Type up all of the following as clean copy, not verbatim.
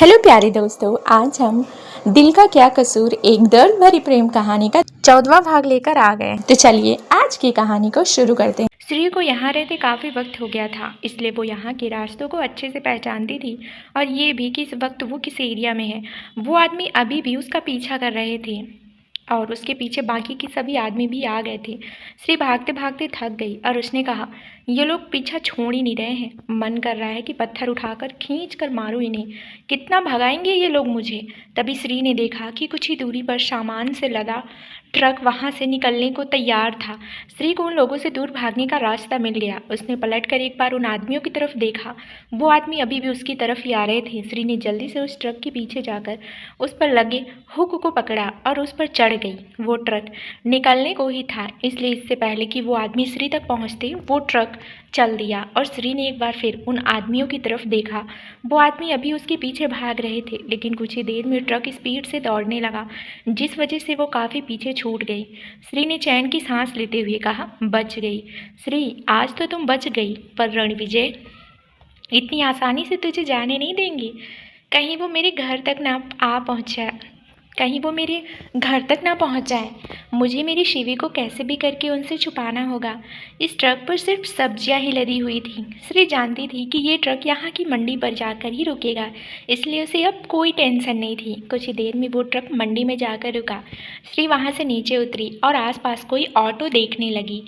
Hello प्यारे दोस्तों, आज हम दिल का क्या कसूर एक दर्द भरी प्रेम कहानी का 14वां भाग लेकर आ गए। तो चलिए आज की कहानी को शुरू करते हैं। श्री को यहाँ रहते काफ़ी वक्त हो गया था, इसलिए वो यहाँ के रास्तों को अच्छे से पहचानती थी और ये भी कि इस वक्त वो किस एरिया में है। वो आदमी अभी भी उसका पीछा कर रहे थे और उसके पीछे बाकी के सभी आदमी भी आ गए थे। श्री भागते भागते थक गई और उसने कहा, ये लोग पीछा छोड़ ही नहीं रहे हैं। मन कर रहा है कि पत्थर उठाकर खींच कर मारूं इन्हें। कितना भगाएंगे ये लोग मुझे। तभी श्री ने देखा कि कुछ ही दूरी पर सामान से लदा ट्रक वहां से निकलने को तैयार था। श्री को उन लोगों से दूर भागने का रास्ता मिल गया। उसने पलटकर एक बार उन आदमियों की तरफ देखा। वो आदमी अभी भी उसकी तरफ ही आ रहे थे। श्री ने जल्दी से उस ट्रक के पीछे जाकर उस पर लगे हुक को पकड़ा और उस पर चढ़ गई। वो ट्रक निकलने को ही था, इसलिए इससे पहले कि वो आदमी श्री तक पहुंचते वो ट्रक चल दिया और श्री ने एक बार फिर उन आदमियों की तरफ देखा। वो आदमी अभी उसके पीछे भाग रहे थे, लेकिन कुछ ही देर में ट्रक स्पीड से दौड़ने लगा, जिस वजह से वो काफ़ी पीछे छूट गई। श्री ने चैन की सांस लेते हुए कहा, बच गई श्री, आज तो तुम बच गई, पर रणविजय इतनी आसानी से तुझे जाने नहीं देंगे। कहीं वो मेरे घर तक ना आ पहुँचा कहीं वो मेरे घर तक ना पहुंच जाए। मुझे मेरी शिवी को कैसे भी करके उनसे छुपाना होगा। इस ट्रक पर सिर्फ सब्जियां ही लदी हुई थी। श्री जानती थी कि ये ट्रक यहाँ की मंडी पर जाकर ही रुकेगा, इसलिए उसे अब कोई टेंशन नहीं थी। कुछ ही देर में वो ट्रक मंडी में जाकर रुका। श्री वहाँ से नीचे उतरी और आसपास कोई ऑटो देखने लगी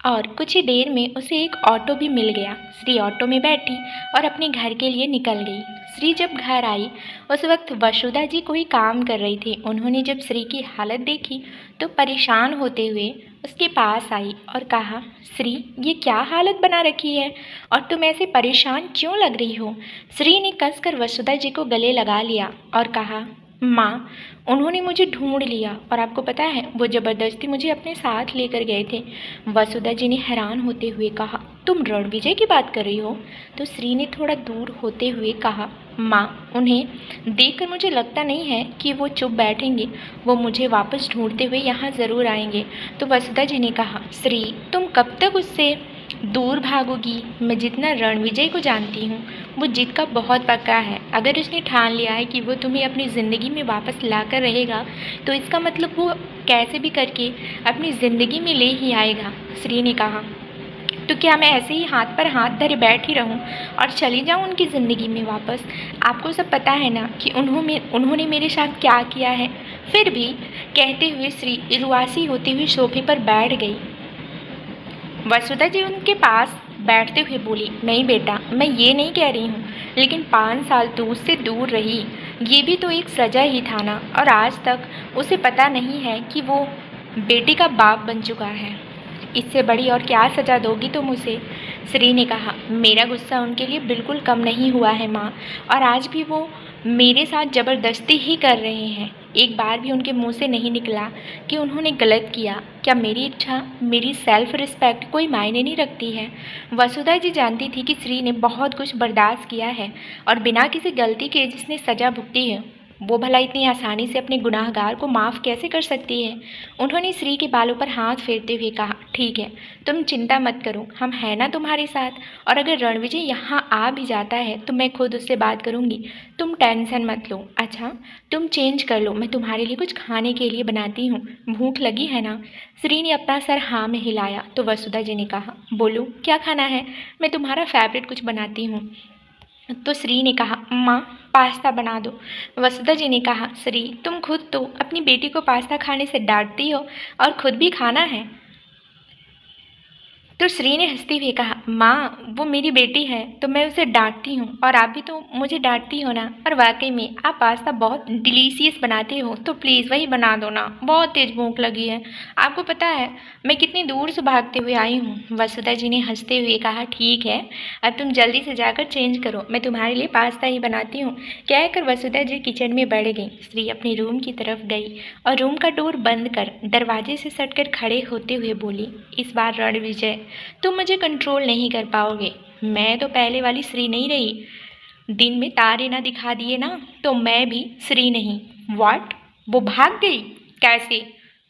और कुछ ही देर में उसे एक ऑटो भी मिल गया। श्री ऑटो में बैठी और अपने घर के लिए निकल गई। श्री जब घर आई उस वक्त वसुधा जी कोई काम कर रही थी। उन्होंने जब श्री की हालत देखी तो परेशान होते हुए उसके पास आई और कहा, श्री, ये क्या हालत बना रखी है और तुम ऐसे परेशान क्यों लग रही हो। श्री ने कसकर वसुधा जी को गले लगा लिया और कहा, माँ, उन्होंने मुझे ढूंढ लिया और आपको पता है वो ज़बरदस्ती मुझे अपने साथ लेकर गए थे। वसुधा जी ने हैरान होते हुए कहा, तुम रणविजय की बात कर रही हो। तो श्री ने थोड़ा दूर होते हुए कहा, माँ, उन्हें देखकर मुझे लगता नहीं है कि वो चुप बैठेंगे। वो मुझे वापस ढूंढते हुए यहाँ ज़रूर आएंगे। तो वसुधा जी ने कहा, श्री, तुम कब तक उससे दूर भागोगी। मैं जितना रणविजय को जानती हूँ वो जिद का बहुत पक्का है। अगर उसने ठान लिया है कि वो तुम्हें अपनी ज़िंदगी में वापस लाकर रहेगा तो इसका मतलब वो कैसे भी करके अपनी ज़िंदगी में ले ही आएगा। श्री ने कहा, तो क्या मैं ऐसे ही हाथ पर हाथ धरे बैठी रहूं और चली जाऊं उनकी ज़िंदगी में वापस। आपको सब पता है ना कि उन्होंने मेरे साथ क्या किया है। फिर भी कहते हुए श्री रुआसी होते हुए सोफे पर बैठ गई। वसुधा जी उनके पास बैठते हुए बोली, नहीं बेटा, मैं ये नहीं कह रही हूँ, लेकिन 5 साल तू उससे दूर रही, ये भी तो एक सज़ा ही था ना। और आज तक उसे पता नहीं है कि वो बेटी का बाप बन चुका है। इससे बड़ी और क्या सज़ा दोगी तुम उसे। श्री ने कहा, मेरा गुस्सा उनके लिए बिल्कुल कम नहीं हुआ है माँ, और आज भी वो मेरे साथ ज़बरदस्ती ही कर रहे हैं। एक बार भी उनके मुंह से नहीं निकला कि उन्होंने गलत किया। क्या मेरी इच्छा, मेरी सेल्फ रिस्पेक्ट कोई मायने नहीं रखती है। वसुधा जी जानती थी कि श्री ने बहुत कुछ बर्दाश्त किया है और बिना किसी गलती के जिसने सज़ा भुगती है वो भला इतनी आसानी से अपने गुनाहगार को माफ़ कैसे कर सकती है। उन्होंने श्री के बालों पर हाथ फेरते हुए कहा, ठीक है, तुम चिंता मत करो, हम हैं ना तुम्हारे साथ। और अगर रणविजय यहाँ आ भी जाता है तो मैं खुद उससे बात करूँगी, तुम टेंशन मत लो। अच्छा, तुम चेंज कर लो, मैं तुम्हारे लिए कुछ खाने के लिए बनाती हूँ, भूख लगी है ना। श्री ने अपना सर हाँ में हिलाया तो वसुधा जी ने कहा, बोलो क्या खाना है, मैं तुम्हारा फेवरेट कुछ बनाती हूँ। तो श्री ने कहा, माँ, पास्ता बना दो। वसुधा जी ने कहा, श्री, तुम खुद तो अपनी बेटी को पास्ता खाने से डांटती हो और खुद भी खाना है। तो श्री ने हंसते हुए कहा, माँ, वो मेरी बेटी है तो मैं उसे डांटती हूँ और आप भी तो मुझे डांटती हो ना। और वाकई में आप पास्ता बहुत डिलीशियस बनाते हो, तो प्लीज़ वही बना दो ना, बहुत तेज़ भूख लगी है। आपको पता है मैं कितनी दूर से भागते हुए आई हूँ। वसुधा जी ने हंसते हुए कहा, ठीक है, अब तुम जल्दी से जाकर चेंज करो, मैं तुम्हारे लिए पास्ता ही बनाती हूँ। कहकर वसुधा जी किचन में बढ़ गई। श्री अपने रूम की तरफ गई और रूम का डोर बंद कर दरवाजे से सटकर खड़े होते हुए बोली, इस बार रणविजय, तुम मुझे कंट्रोल नहीं कर पाओगे। मैं तो पहले वाली श्री नहीं रही। दिन में तारे ना दिखा दिए ना तो मैं भी श्री नहीं। व्हाट? वो भाग गई? कैसे?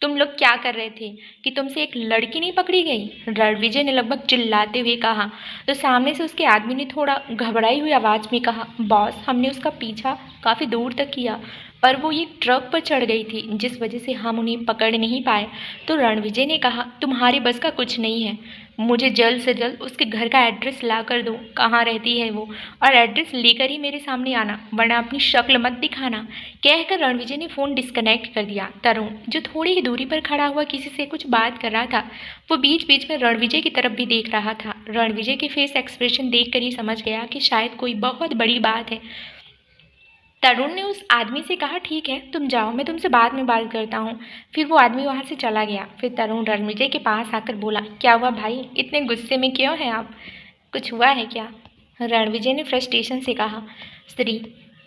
तुम लोग क्या कर रहे थे कि तुमसे एक लड़की नहीं पकड़ी गई? रणविजय ने लगभग चिल्लाते हुए कहा। तो सामने से उसके आदमी ने थोड़ा घबराई हुई आवाज़ में कहा, बॉस, हमने उसका पीछा काफ़ी दूर तक किया, पर वो एक ट्रक पर चढ़ गई थी, जिस वजह से हम उन्हें पकड़ नहीं पाए। तो रणविजय ने कहा, तुम्हारे बस का कुछ नहीं है, मुझे जल्द से जल्द उसके घर का एड्रेस ला कर दो, कहाँ रहती है वो, और एड्रेस लेकर ही मेरे सामने आना, वरना अपनी शक्ल मत दिखाना। कहकर रणविजय ने फ़ोन डिस्कनेक्ट कर दिया। तरुण, जो थोड़ी ही दूरी पर खड़ा हुआ किसी से कुछ बात कर रहा था, वो बीच बीच में रणविजय की तरफ भी देख रहा था। रणविजय के फेस एक्सप्रेशन देखकर ही समझ गया कि शायद कोई बहुत बड़ी बात है। तरुण ने उस आदमी से कहा, ठीक है तुम जाओ, मैं तुमसे बाद में बात करता हूँ। फिर वो आदमी वहाँ से चला गया। फिर तरुण रणविजय के पास आकर बोला, क्या हुआ भाई, इतने गुस्से में क्यों हैं आप? कुछ हुआ है क्या? रणविजय ने फ्रस्ट्रेशन से कहा, स्त्री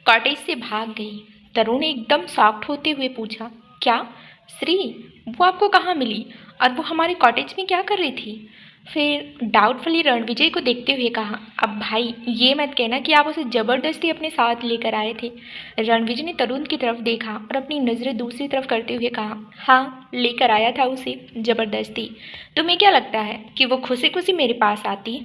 कॉटेज से भाग गई। तरुण ने एकदम शॉक्ड होते हुए पूछा, क्या? श्री, वो आपको कहाँ मिली और वो हमारे कॉटेज में क्या कर रही थी? फिर डाउटफुली रणविजय को देखते हुए कहा, अब भाई ये मत कहना कि आप उसे ज़बरदस्ती अपने साथ लेकर आए थे। रणविजय ने तरुण की तरफ देखा और अपनी नज़रें दूसरी तरफ करते हुए कहा, हाँ लेकर आया था उसे ज़बरदस्ती। तुम्हें क्या लगता है कि वो खुशी खुशी मेरे पास आती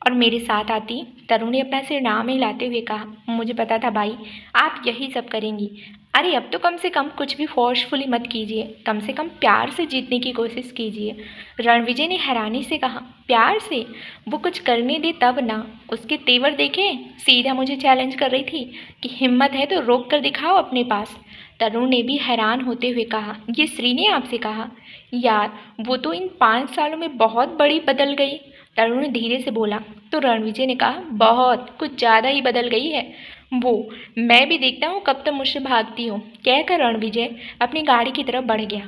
और मेरे साथ आती? तरुण ने अपना सिर नाम हिलाते हुए कहा, मुझे पता था भाई आप यही सब करेंगी। अरे अब तो कम से कम कुछ भी फोर्सफुली मत कीजिए, कम से कम प्यार से जीतने की कोशिश कीजिए। रणविजय ने हैरानी से कहा, प्यार से? वो कुछ करने दे तब ना, उसके तेवर देखे, सीधा मुझे चैलेंज कर रही थी कि हिम्मत है तो रोक कर दिखाओ अपने पास। तरुण ने भी हैरान होते हुए कहा, ये श्री ने आपसे कहा? यार वो तो इन 5 सालों में बहुत बड़ी बदल गई। तरुण ने धीरे से बोला। तो रणविजय ने कहा, बहुत कुछ ज़्यादा ही बदल गई है वो, मैं भी देखता हूँ कब तक मुझसे भागती हो। कहकर रणविजय अपनी गाड़ी की तरफ बढ़ गया।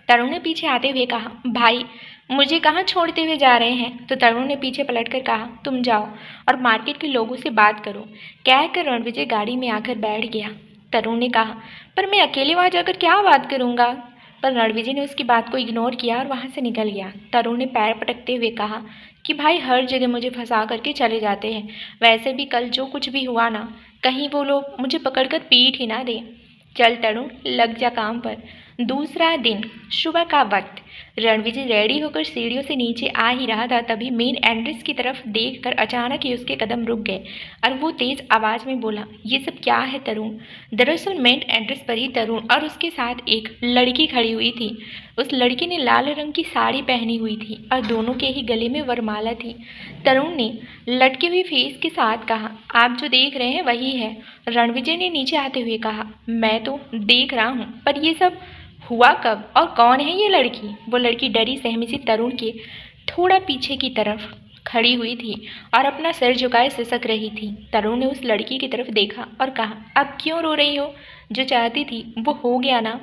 तरुण ने पीछे आते हुए कहा, भाई मुझे कहाँ छोड़ते हुए जा रहे हैं? तो तरुण ने पीछे पलटकर कहा, तुम जाओ और मार्केट के लोगों से बात करो। कहकर रणविजय गाड़ी में आकर बैठ गया। तरुण ने कहा, पर मैं अकेले वहाँ जाकर क्या बात करूँगा? पर रणविजय ने उसकी बात को इग्नोर किया और वहाँ से निकल गया। तरुण ने पैर पटकते हुए कहा कि भाई हर जगह मुझे फंसा करके चले जाते हैं, वैसे भी कल जो कुछ भी हुआ ना, कहीं वो लोग मुझे पकड़कर पीट ही ना दे। चल तरुण, लग जा काम पर। दूसरा दिन, सुबह का वक्त। रणविजय रेडी होकर सीढ़ियों से नीचे आ ही रहा था, तभी मेन एंट्रेंस की तरफ देखकर अचानक ही उसके कदम रुक गए और वो तेज आवाज में बोला, ये सब क्या है तरुण? दरअसल मेन एंट्रेंस पर ही तरुण और उसके साथ एक लड़की खड़ी हुई थी। उस लड़की ने लाल रंग की साड़ी पहनी हुई थी और दोनों के ही गले में वरमाला थी। तरुण ने लटके हुए फेस के साथ कहा, आप जो देख रहे हैं वही है। रणविजय ने नीचे आते हुए कहा, मैं तो देख रहा हूँ, पर ये सब हुआ कब और कौन है ये लड़की? वो लड़की डरी सहमी सी तरुण के थोड़ा पीछे की तरफ खड़ी हुई थी और अपना सिर झुकाए सिसक रही थी। तरुण ने उस लड़की की तरफ देखा और कहा, अब क्यों रो रही हो? जो चाहती थी वो हो गया ना,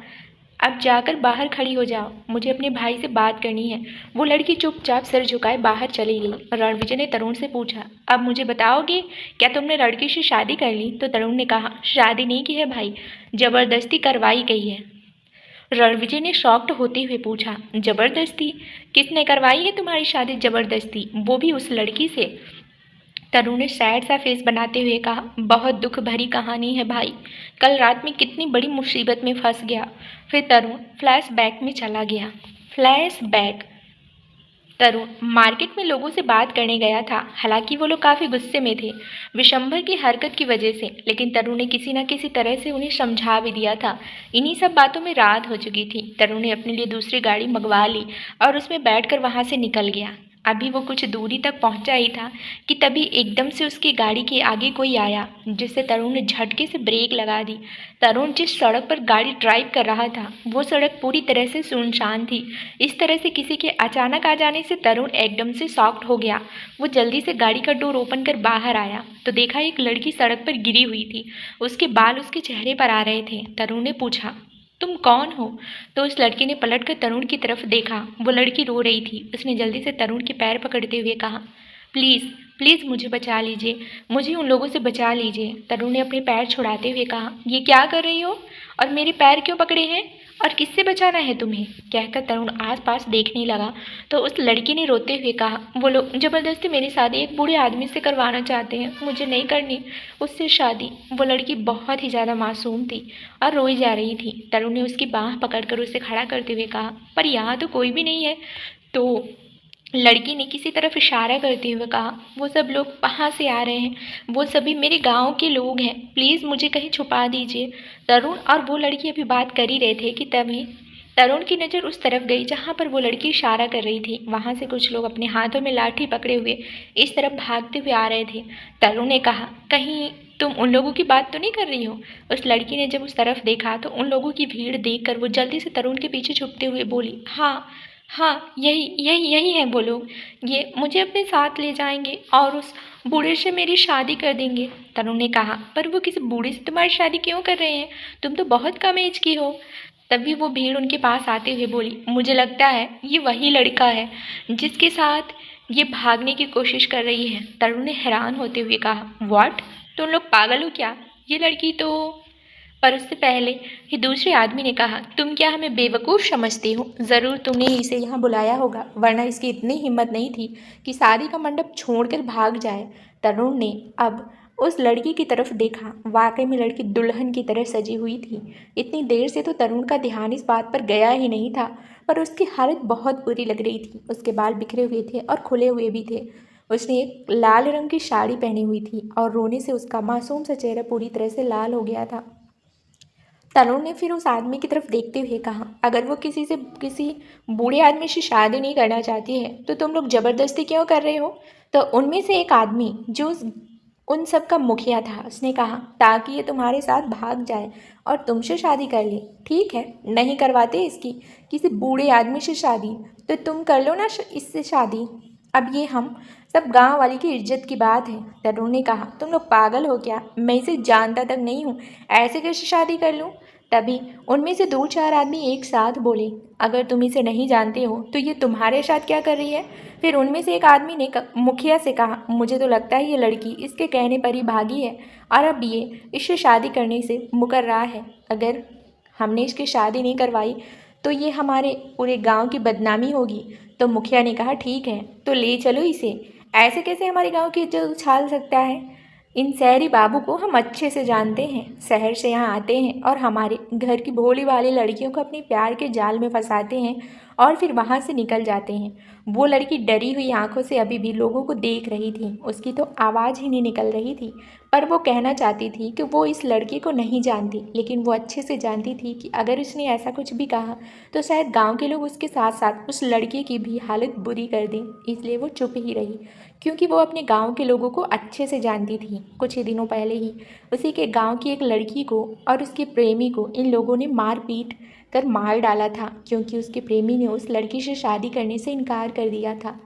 अब जाकर बाहर खड़ी हो जाओ, मुझे अपने भाई से बात करनी है। वो लड़की चुपचाप सिर झुकाए बाहर चली गई। रणविजय ने तरुण से पूछा, अब मुझे बताओगे क्या तुमने लड़की से शादी कर ली? तो तरुण ने कहा, शादी नहीं की है भाई, जबरदस्ती करवाई गई है। रणविजय ने शॉक्ड होते हुए पूछा, जबरदस्ती? किसने करवाई है तुम्हारी शादी जबरदस्ती, वो भी उस लड़की से? तरुण ने सैड सा फेस बनाते हुए कहा, बहुत दुख भरी कहानी है भाई, कल रात में कितनी बड़ी मुसीबत में फंस गया। फिर तरुण फ्लैशबैक में चला गया। फ्लैशबैक। तरुण मार्केट में लोगों से बात करने गया था, हालांकि वो लोग काफ़ी गुस्से में थे विशंभर की हरकत की वजह से, लेकिन तरुण ने किसी न किसी तरह से उन्हें समझा भी दिया था। इन्हीं सब बातों में रात हो चुकी थी। तरुण ने अपने लिए दूसरी गाड़ी मंगवा ली और उसमें बैठकर वहाँ से निकल गया। अभी वो कुछ दूरी तक पहुंचा ही था कि तभी एकदम से उसकी गाड़ी के आगे कोई आया, जिससे तरुण ने झटके से ब्रेक लगा दी। तरुण जिस सड़क पर गाड़ी ड्राइव कर रहा था वो सड़क पूरी तरह से सुनसान थी। इस तरह से किसी के अचानक आ जाने से तरुण एकदम से शॉक्ड हो गया। वो जल्दी से गाड़ी का डोर ओपन कर बाहर आया तो देखा एक लड़की सड़क पर गिरी हुई थी, उसके बाल उसके चेहरे पर आ रहे थे। तरुण ने पूछा, तुम कौन हो? तो उस लड़की ने पलटकर तरुण की तरफ देखा। वो लड़की रो रही थी। उसने जल्दी से तरुण के पैर पकड़ते हुए कहा, प्लीज़ प्लीज़ मुझे बचा लीजिए, मुझे उन लोगों से बचा लीजिए। तरुण ने अपने पैर छुड़ाते हुए कहा, ये क्या कर रही हो और मेरे पैर क्यों पकड़े हैं? और किससे बचाना है तुम्हें? कहकर तरुण आसपास देखने लगा तो उस लड़की ने रोते हुए कहा, वो लोग जबरदस्ती मेरी शादी एक बूढ़े आदमी से करवाना चाहते हैं, मुझे नहीं करनी उससे शादी। वो लड़की बहुत ही ज़्यादा मासूम थी और रोई जा रही थी। तरुण ने उसकी बाँह पकड़कर उसे खड़ा करते हुए कहा, पर यहाँ तो कोई भी नहीं है। तो लड़की ने किसी तरफ इशारा करते हुए कहा, वो सब लोग कहाँ से आ रहे हैं? वो सभी मेरे गांव के लोग हैं, प्लीज़ मुझे कहीं छुपा दीजिए। तरुण और वो लड़की अभी बात कर ही रहे थे कि तभी तरुण की नज़र उस तरफ गई जहाँ पर वो लड़की इशारा कर रही थी। वहाँ से कुछ लोग अपने हाथों में लाठी पकड़े हुए इस तरफ भागते हुए आ रहे थे। तरुण ने कहा, कहीं तुम उन लोगों की बात तो नहीं कर रही हो? उस लड़की ने जब उस तरफ देखा तो उन लोगों की भीड़ देखकर वो जल्दी से तरुण के पीछे छुपते हुए बोली, हाँ हाँ, यही यही यही है वो लोग। ये मुझे अपने साथ ले जाएंगे और उस बूढ़े से मेरी शादी कर देंगे। तरुण ने कहा, पर वो किसी बूढ़े से तुम्हारी शादी क्यों कर रहे हैं? तुम तो बहुत कम एज की हो। तभी वो भीड़ उनके पास आते हुए बोली, मुझे लगता है ये वही लड़का है जिसके साथ ये भागने की कोशिश कर रही है। तरुण ने हैरान होते हुए कहा, व्हाट? तुम लोग पागल हो क्या? ये लड़की तो। पर उससे पहले ही दूसरे आदमी ने कहा, तुम क्या हमें बेवकूफ़ समझती हो? ज़रूर तुमने ही इसे यहाँ बुलाया होगा, वरना इसकी इतनी हिम्मत नहीं थी कि शादी का मंडप छोड़कर भाग जाए। तरुण ने अब उस लड़की की तरफ देखा। वाकई में लड़की दुल्हन की तरह सजी हुई थी। इतनी देर से तो तरुण का ध्यान इस बात पर गया ही नहीं था, पर उसकी हालत बहुत बुरी लग रही थी। उसके बाल बिखरे हुए थे और खुले हुए भी थे। उसने एक लाल रंग की साड़ी पहनी हुई थी और रोने से उसका मासूम सा चेहरा पूरी तरह से लाल हो गया था। तरुण ने फिर उस आदमी की तरफ देखते हुए कहा, अगर वो किसी बूढ़े आदमी से शादी नहीं करना चाहती है तो तुम लोग ज़बरदस्ती क्यों कर रहे हो? तो उनमें से एक आदमी जो उन सब का मुखिया था, उसने कहा, ताकि ये तुम्हारे साथ भाग जाए और तुमसे शादी कर ले। ठीक है, नहीं करवाते इसकी किसी बूढ़े आदमी से शादी तो तुम कर लो ना इससे शादी। अब ये हम सब गांव वाली की इज्जत की बात है। तरुण ने कहा, तुम लोग पागल हो क्या? मैं इसे जानता तक नहीं हूँ, ऐसे कैसे शादी कर लूँ? तभी उनमें से दो चार आदमी एक साथ बोले, अगर तुम इसे नहीं जानते हो तो ये तुम्हारे साथ क्या कर रही है? फिर उनमें से एक आदमी ने मुखिया से कहा, मुझे तो लगता है ये लड़की इसके कहने पर ही भागी है और अब ये इससे शादी करने से मुकर रहा है। अगर हमने इसकी शादी नहीं करवाई तो ये हमारे पूरे गांव की बदनामी होगी। तो मुखिया ने कहा, ठीक है तो ले चलो इसे, ऐसे कैसे हमारे गांव की इज्जत उछाल सकता है? इन शहरी बाबू को हम अच्छे से जानते हैं, शहर से यहाँ आते हैं और हमारे घर की भोली भाली लड़कियों को अपने प्यार के जाल में फंसाते हैं और फिर वहाँ से निकल जाते हैं। वो लड़की डरी हुई आंखों से अभी भी लोगों को देख रही थी। उसकी तो आवाज़ ही नहीं निकल रही थी, पर वो कहना चाहती थी कि वो इस लड़की को नहीं जानती, लेकिन वो अच्छे से जानती थी कि अगर उसने ऐसा कुछ भी कहा तो शायद गांव के लोग उसके साथ साथ उस लड़की की भी हालत बुरी कर दें। इसलिए वो चुप ही रही, क्योंकि वो अपने गांव के लोगों को अच्छे से जानती थी। कुछ ही दिनों पहले ही उसी के गांव की एक लड़की को और उसके प्रेमी को इन लोगों ने मार पीट कर मार डाला था, क्योंकि उसके प्रेमी ने उस लड़की से शादी करने से इनकार कर दिया था।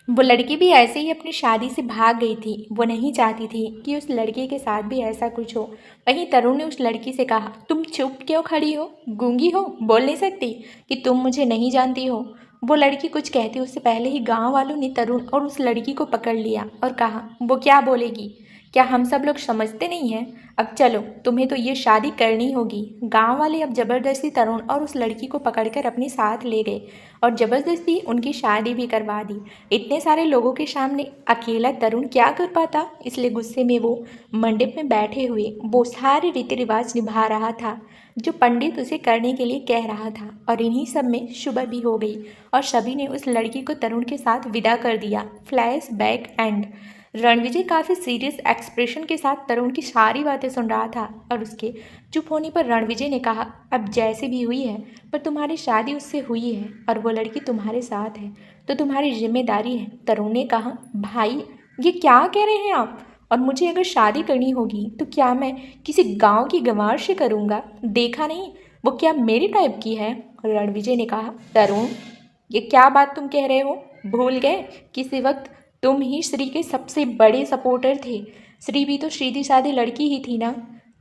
वो लड़की भी ऐसे ही अपनी शादी से भाग गई थी। वो नहीं चाहती थी कि उस लड़के के साथ भी ऐसा कुछ हो। वहीं तरुण ने उस लड़की से कहा, तुम चुप क्यों खड़ी हो? गूंगी हो? बोल नहीं सकती कि तुम मुझे नहीं जानती हो? वो लड़की कुछ कहती उससे पहले ही गांव वालों ने तरुण और उस लड़की को पकड़ लिया और कहा, वो क्या बोलेगी? क्या हम सब लोग समझते नहीं हैं? अब चलो, तुम्हें तो ये शादी करनी होगी। गांव वाले अब जबरदस्ती तरुण और उस लड़की को पकड़कर अपने साथ ले गए और जबरदस्ती उनकी शादी भी करवा दी। इतने सारे लोगों के सामने अकेला तरुण क्या कर पाता, इसलिए गुस्से में वो मंडप में बैठे हुए वो सारे रीति रिवाज निभा रहा था जो पंडित उसे करने के लिए कह रहा था। और इन्हीं सब में सुबह भी हो गई और सभी ने उस लड़की को तरुण के साथ विदा कर दिया। फ्लैश बैक एंड रणविजय काफ़ी सीरियस एक्सप्रेशन के साथ तरुण की सारी बातें सुन रहा था और उसके चुप होने पर रणविजय ने कहा, अब जैसे भी हुई है, पर तुम्हारी शादी उससे हुई है और वो लड़की तुम्हारे साथ है तो तुम्हारी जिम्मेदारी है। तरुण ने कहा, भाई ये क्या कह रहे हैं आप? और मुझे अगर शादी करनी होगी तो क्या मैं किसी गांव की गंवार से करूँगा? देखा नहीं वो क्या मेरी टाइप की है? रणविजय ने कहा, तरुण ये क्या बात तुम कह रहे हो? भूल गए किसी वक्त तुम ही श्री के सबसे बड़े सपोर्टर थे। श्री भी तो सीधी सादी लड़की ही थी ना?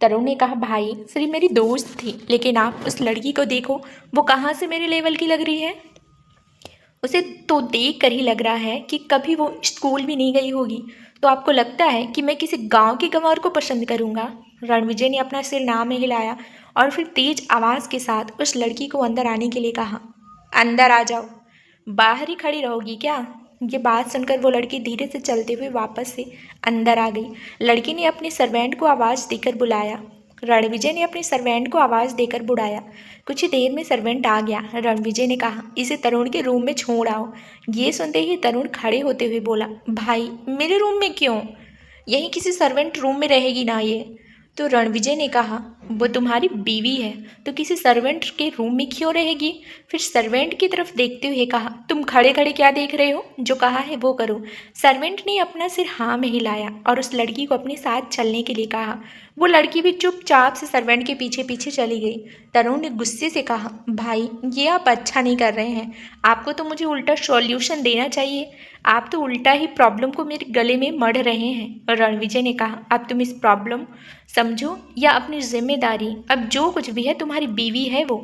तरुण ने कहा, भाई श्री मेरी दोस्त थी, लेकिन आप उस लड़की को देखो, वो कहाँ से मेरे लेवल की लग रही है। उसे तो देख कर ही लग रहा है कि कभी वो स्कूल भी नहीं गई होगी। तो आपको लगता है कि मैं किसी गांव के गंवार को पसंद करूंगा? रणविजय ने अपना सिर ना में हिलाया और फिर तेज आवाज के साथ उस लड़की को अंदर आने के लिए कहा। अंदर आ जाओ। बाहर ही खड़ी रहोगी क्या? ये बात सुनकर वो लड़की धीरे से चलते हुए वापस से अंदर आ गई। लड़की ने अपने सर्वेंट को आवाज देकर बुलाया। रणविजय ने अपने सर्वेंट को आवाज देकर बुलाया। कुछ ही देर में सर्वेंट आ गया। रणविजय ने कहा, इसे तरुण के रूम में छोड़ आओ। ये सुनते ही तरुण खड़े होते हुए बोला, भाई मेरे रूम में क्यों? यहीं किसी सर्वेंट रूम में रहेगी ना ये? तो रणविजय ने कहा, वो तुम्हारी बीवी है तो किसी सर्वेंट के रूम में क्यों रहेगी? फिर सर्वेंट की तरफ देखते हुए कहा, तुम खड़े खड़े क्या देख रहे हो? जो कहा है वो करो। सर्वेंट ने अपना सिर हाँ में हिलाया और उस लड़की को अपने साथ चलने के लिए कहा। वो लड़की भी चुपचाप से सर्वेंट के पीछे पीछे चली गई। तरुण ने गुस्से से कहा, भाई ये आप अच्छा नहीं कर रहे हैं। आपको तो मुझे उल्टा सॉल्यूशन देना चाहिए। आप तो उल्टा ही प्रॉब्लम को मेरे गले में मढ़ रहे हैं। रणविजय ने कहा, अब तुम इस प्रॉब्लम समझो या अपनी जिम्मेदारी। अब जो कुछ भी है तुम्हारी बीवी है वो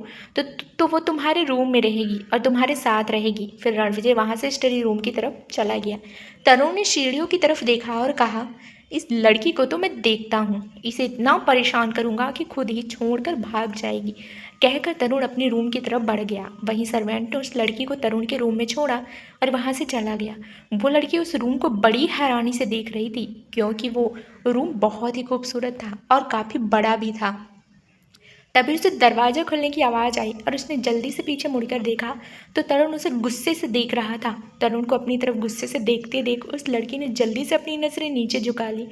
तो वो तुम्हारे रूम में रहेगी और तुम्हारे साथ रहेगी। फिर रणविजय वहाँ से स्टडी रूम की तरफ चला गया। तरुण ने सीढ़ियों की तरफ देखा और कहा, इस लड़की को तो मैं देखता हूँ, इसे इतना परेशान करूँगा कि खुद ही छोड़कर भाग जाएगी। कहकर तरुण अपने रूम की तरफ बढ़ गया। वहीं सर्वेंट ने उस लड़की को तरुण के रूम में छोड़ा और वहाँ से चला गया। वो लड़की उस रूम को बड़ी हैरानी से देख रही थी क्योंकि वो रूम बहुत ही खूबसूरत था और काफ़ी बड़ा भी था। तभी उसे दरवाज़ा खुलने की आवाज़ आई और उसने जल्दी से पीछे मुड़कर देखा तो तरुण उसे गुस्से से देख रहा था। तरुण को अपनी तरफ गुस्से से देखते देख उस लड़की ने जल्दी से अपनी नज़रें नीचे झुका ली।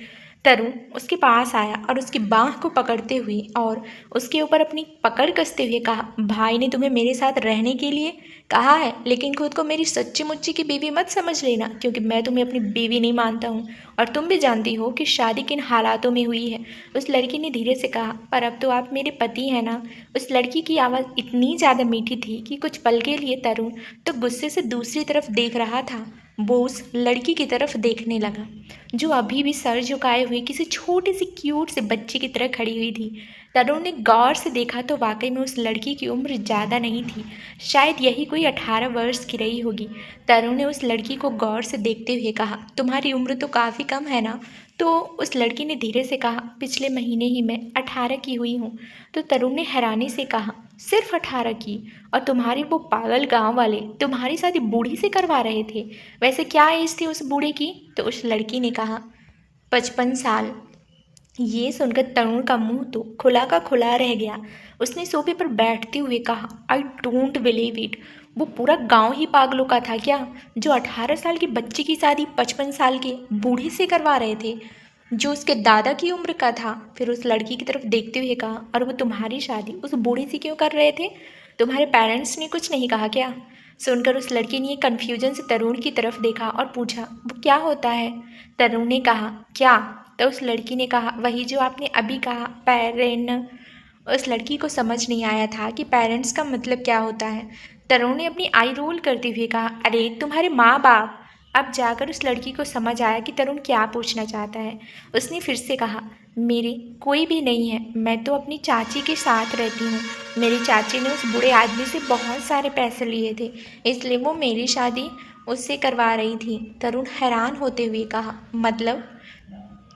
तरुण उसके पास आया और उसकी बाँह को पकड़ते हुए और उसके ऊपर अपनी पकड़ कसते हुए कहा, भाई ने तुम्हें मेरे साथ रहने के लिए कहा है, लेकिन खुद को मेरी सच्ची मुच्ची की बीवी मत समझ लेना, क्योंकि मैं तुम्हें अपनी बीवी नहीं मानता हूँ और तुम भी जानती हो कि शादी किन हालातों में हुई है। उस लड़की ने धीरे से कहा, पर अब तो आप मेरे पति हैं ना? उस लड़की की आवाज़ इतनी ज़्यादा मीठी थी कि कुछ पल के लिए तरुण तो गुस्से से दूसरी तरफ देख रहा था, वो उस लड़की की तरफ देखने लगा जो अभी भी सर झुकाए हुए किसी छोटी सी क्यूट से बच्ची की तरह खड़ी हुई थी। तरुण ने गौर से देखा तो वाकई में उस लड़की की उम्र ज़्यादा नहीं थी, शायद यही कोई 18 वर्ष की रही होगी। तरुण ने उस लड़की को गौर से देखते हुए कहा, तुम्हारी उम्र तो काफ़ी कम है ना? तो उस लड़की ने धीरे से कहा, पिछले महीने ही मैं 18 की हुई हूँ। तो तरुण ने हैरानी से कहा, सिर्फ 18 की? और तुम्हारे वो पागल गांव वाले तुम्हारी शादी बूढ़ी से करवा रहे थे? वैसे क्या एज थी उस बूढ़े की? तो उस लड़की ने कहा, 55 साल। ये सुनकर तरुण का मुंह तो खुला का खुला रह गया। उसने सोफे पर बैठते हुए कहा, आई डोंट बिलीव इट। वो पूरा गांव ही पागलों का था क्या, जो 18 साल की बच्ची की शादी 55 साल के बूढ़े से करवा रहे थे जो उसके दादा की उम्र का था? फिर उस लड़की की तरफ देखते हुए कहा, और वो तुम्हारी शादी उस बूढ़े से क्यों कर रहे थे? तुम्हारे पेरेंट्स ने कुछ नहीं कहा क्या? सुनकर उस लड़की ने कन्फ्यूजन से तरुण की तरफ देखा और पूछा, वो क्या होता है? तरुण ने कहा, क्या? तो उस लड़की ने कहा, वही जो आपने अभी कहा, पेरेंट। उस लड़की को समझ नहीं आया था कि पेरेंट्स का मतलब क्या होता है। तरुण ने अपनी आई रोल करते हुए कहा, अरे तुम्हारे माँ बाप। अब जाकर उस लड़की को समझ आया कि तरुण क्या पूछना चाहता है। उसने फिर से कहा, मेरे कोई भी नहीं है, मैं तो अपनी चाची के साथ रहती हूँ। मेरी चाची ने उस बूढ़े आदमी से बहुत सारे पैसे लिए थे, इसलिए वो मेरी शादी उससे करवा रही थी। तरुण हैरान होते हुए कहा, मतलब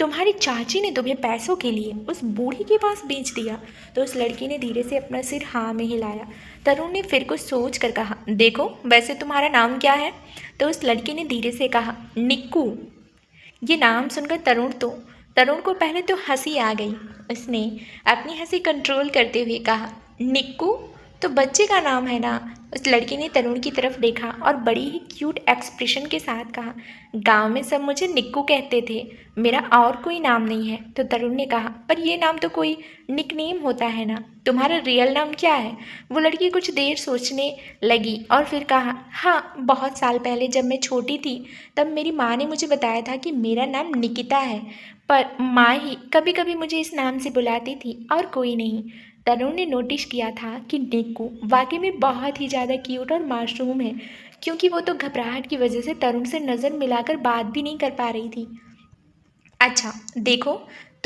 तुम्हारी चाची ने तुम्हें पैसों के लिए उस बूढ़ी के पास बेच दिया? तो उस लड़की ने धीरे से अपना सिर हाँ में हिलाया। तरुण ने फिर कुछ सोच कर कहा, देखो वैसे तुम्हारा नाम क्या है? तो उस लड़की ने धीरे से कहा, निक्कू। ये नाम सुनकर तरुण को पहले तो हंसी आ गई। उसने अपनी हंसी कंट्रोल करते हुए कहा, निक्कू तो बच्चे का नाम है ना? उस लड़की ने तरुण की तरफ देखा और बड़ी ही क्यूट एक्सप्रेशन के साथ कहा, गांव में सब मुझे निक्कू कहते थे, मेरा और कोई नाम नहीं है। तो तरुण ने कहा, पर ये नाम तो कोई निकनेम होता है ना, तुम्हारा रियल नाम क्या है? वो लड़की कुछ देर सोचने लगी और फिर कहा, हाँ बहुत साल पहले जब मैं छोटी थी तब मेरी माँ ने मुझे बताया था कि मेरा नाम निकिता है, पर माँ ही कभी कभी मुझे इस नाम से बुलाती थी और कोई नहीं। तरुण ने नोटिस किया था कि निक्कू वाकई में बहुत ही ज़्यादा क्यूट और मासूम है, क्योंकि वो तो घबराहट की वजह से तरुण से नज़र मिलाकर बात भी नहीं कर पा रही थी। अच्छा देखो,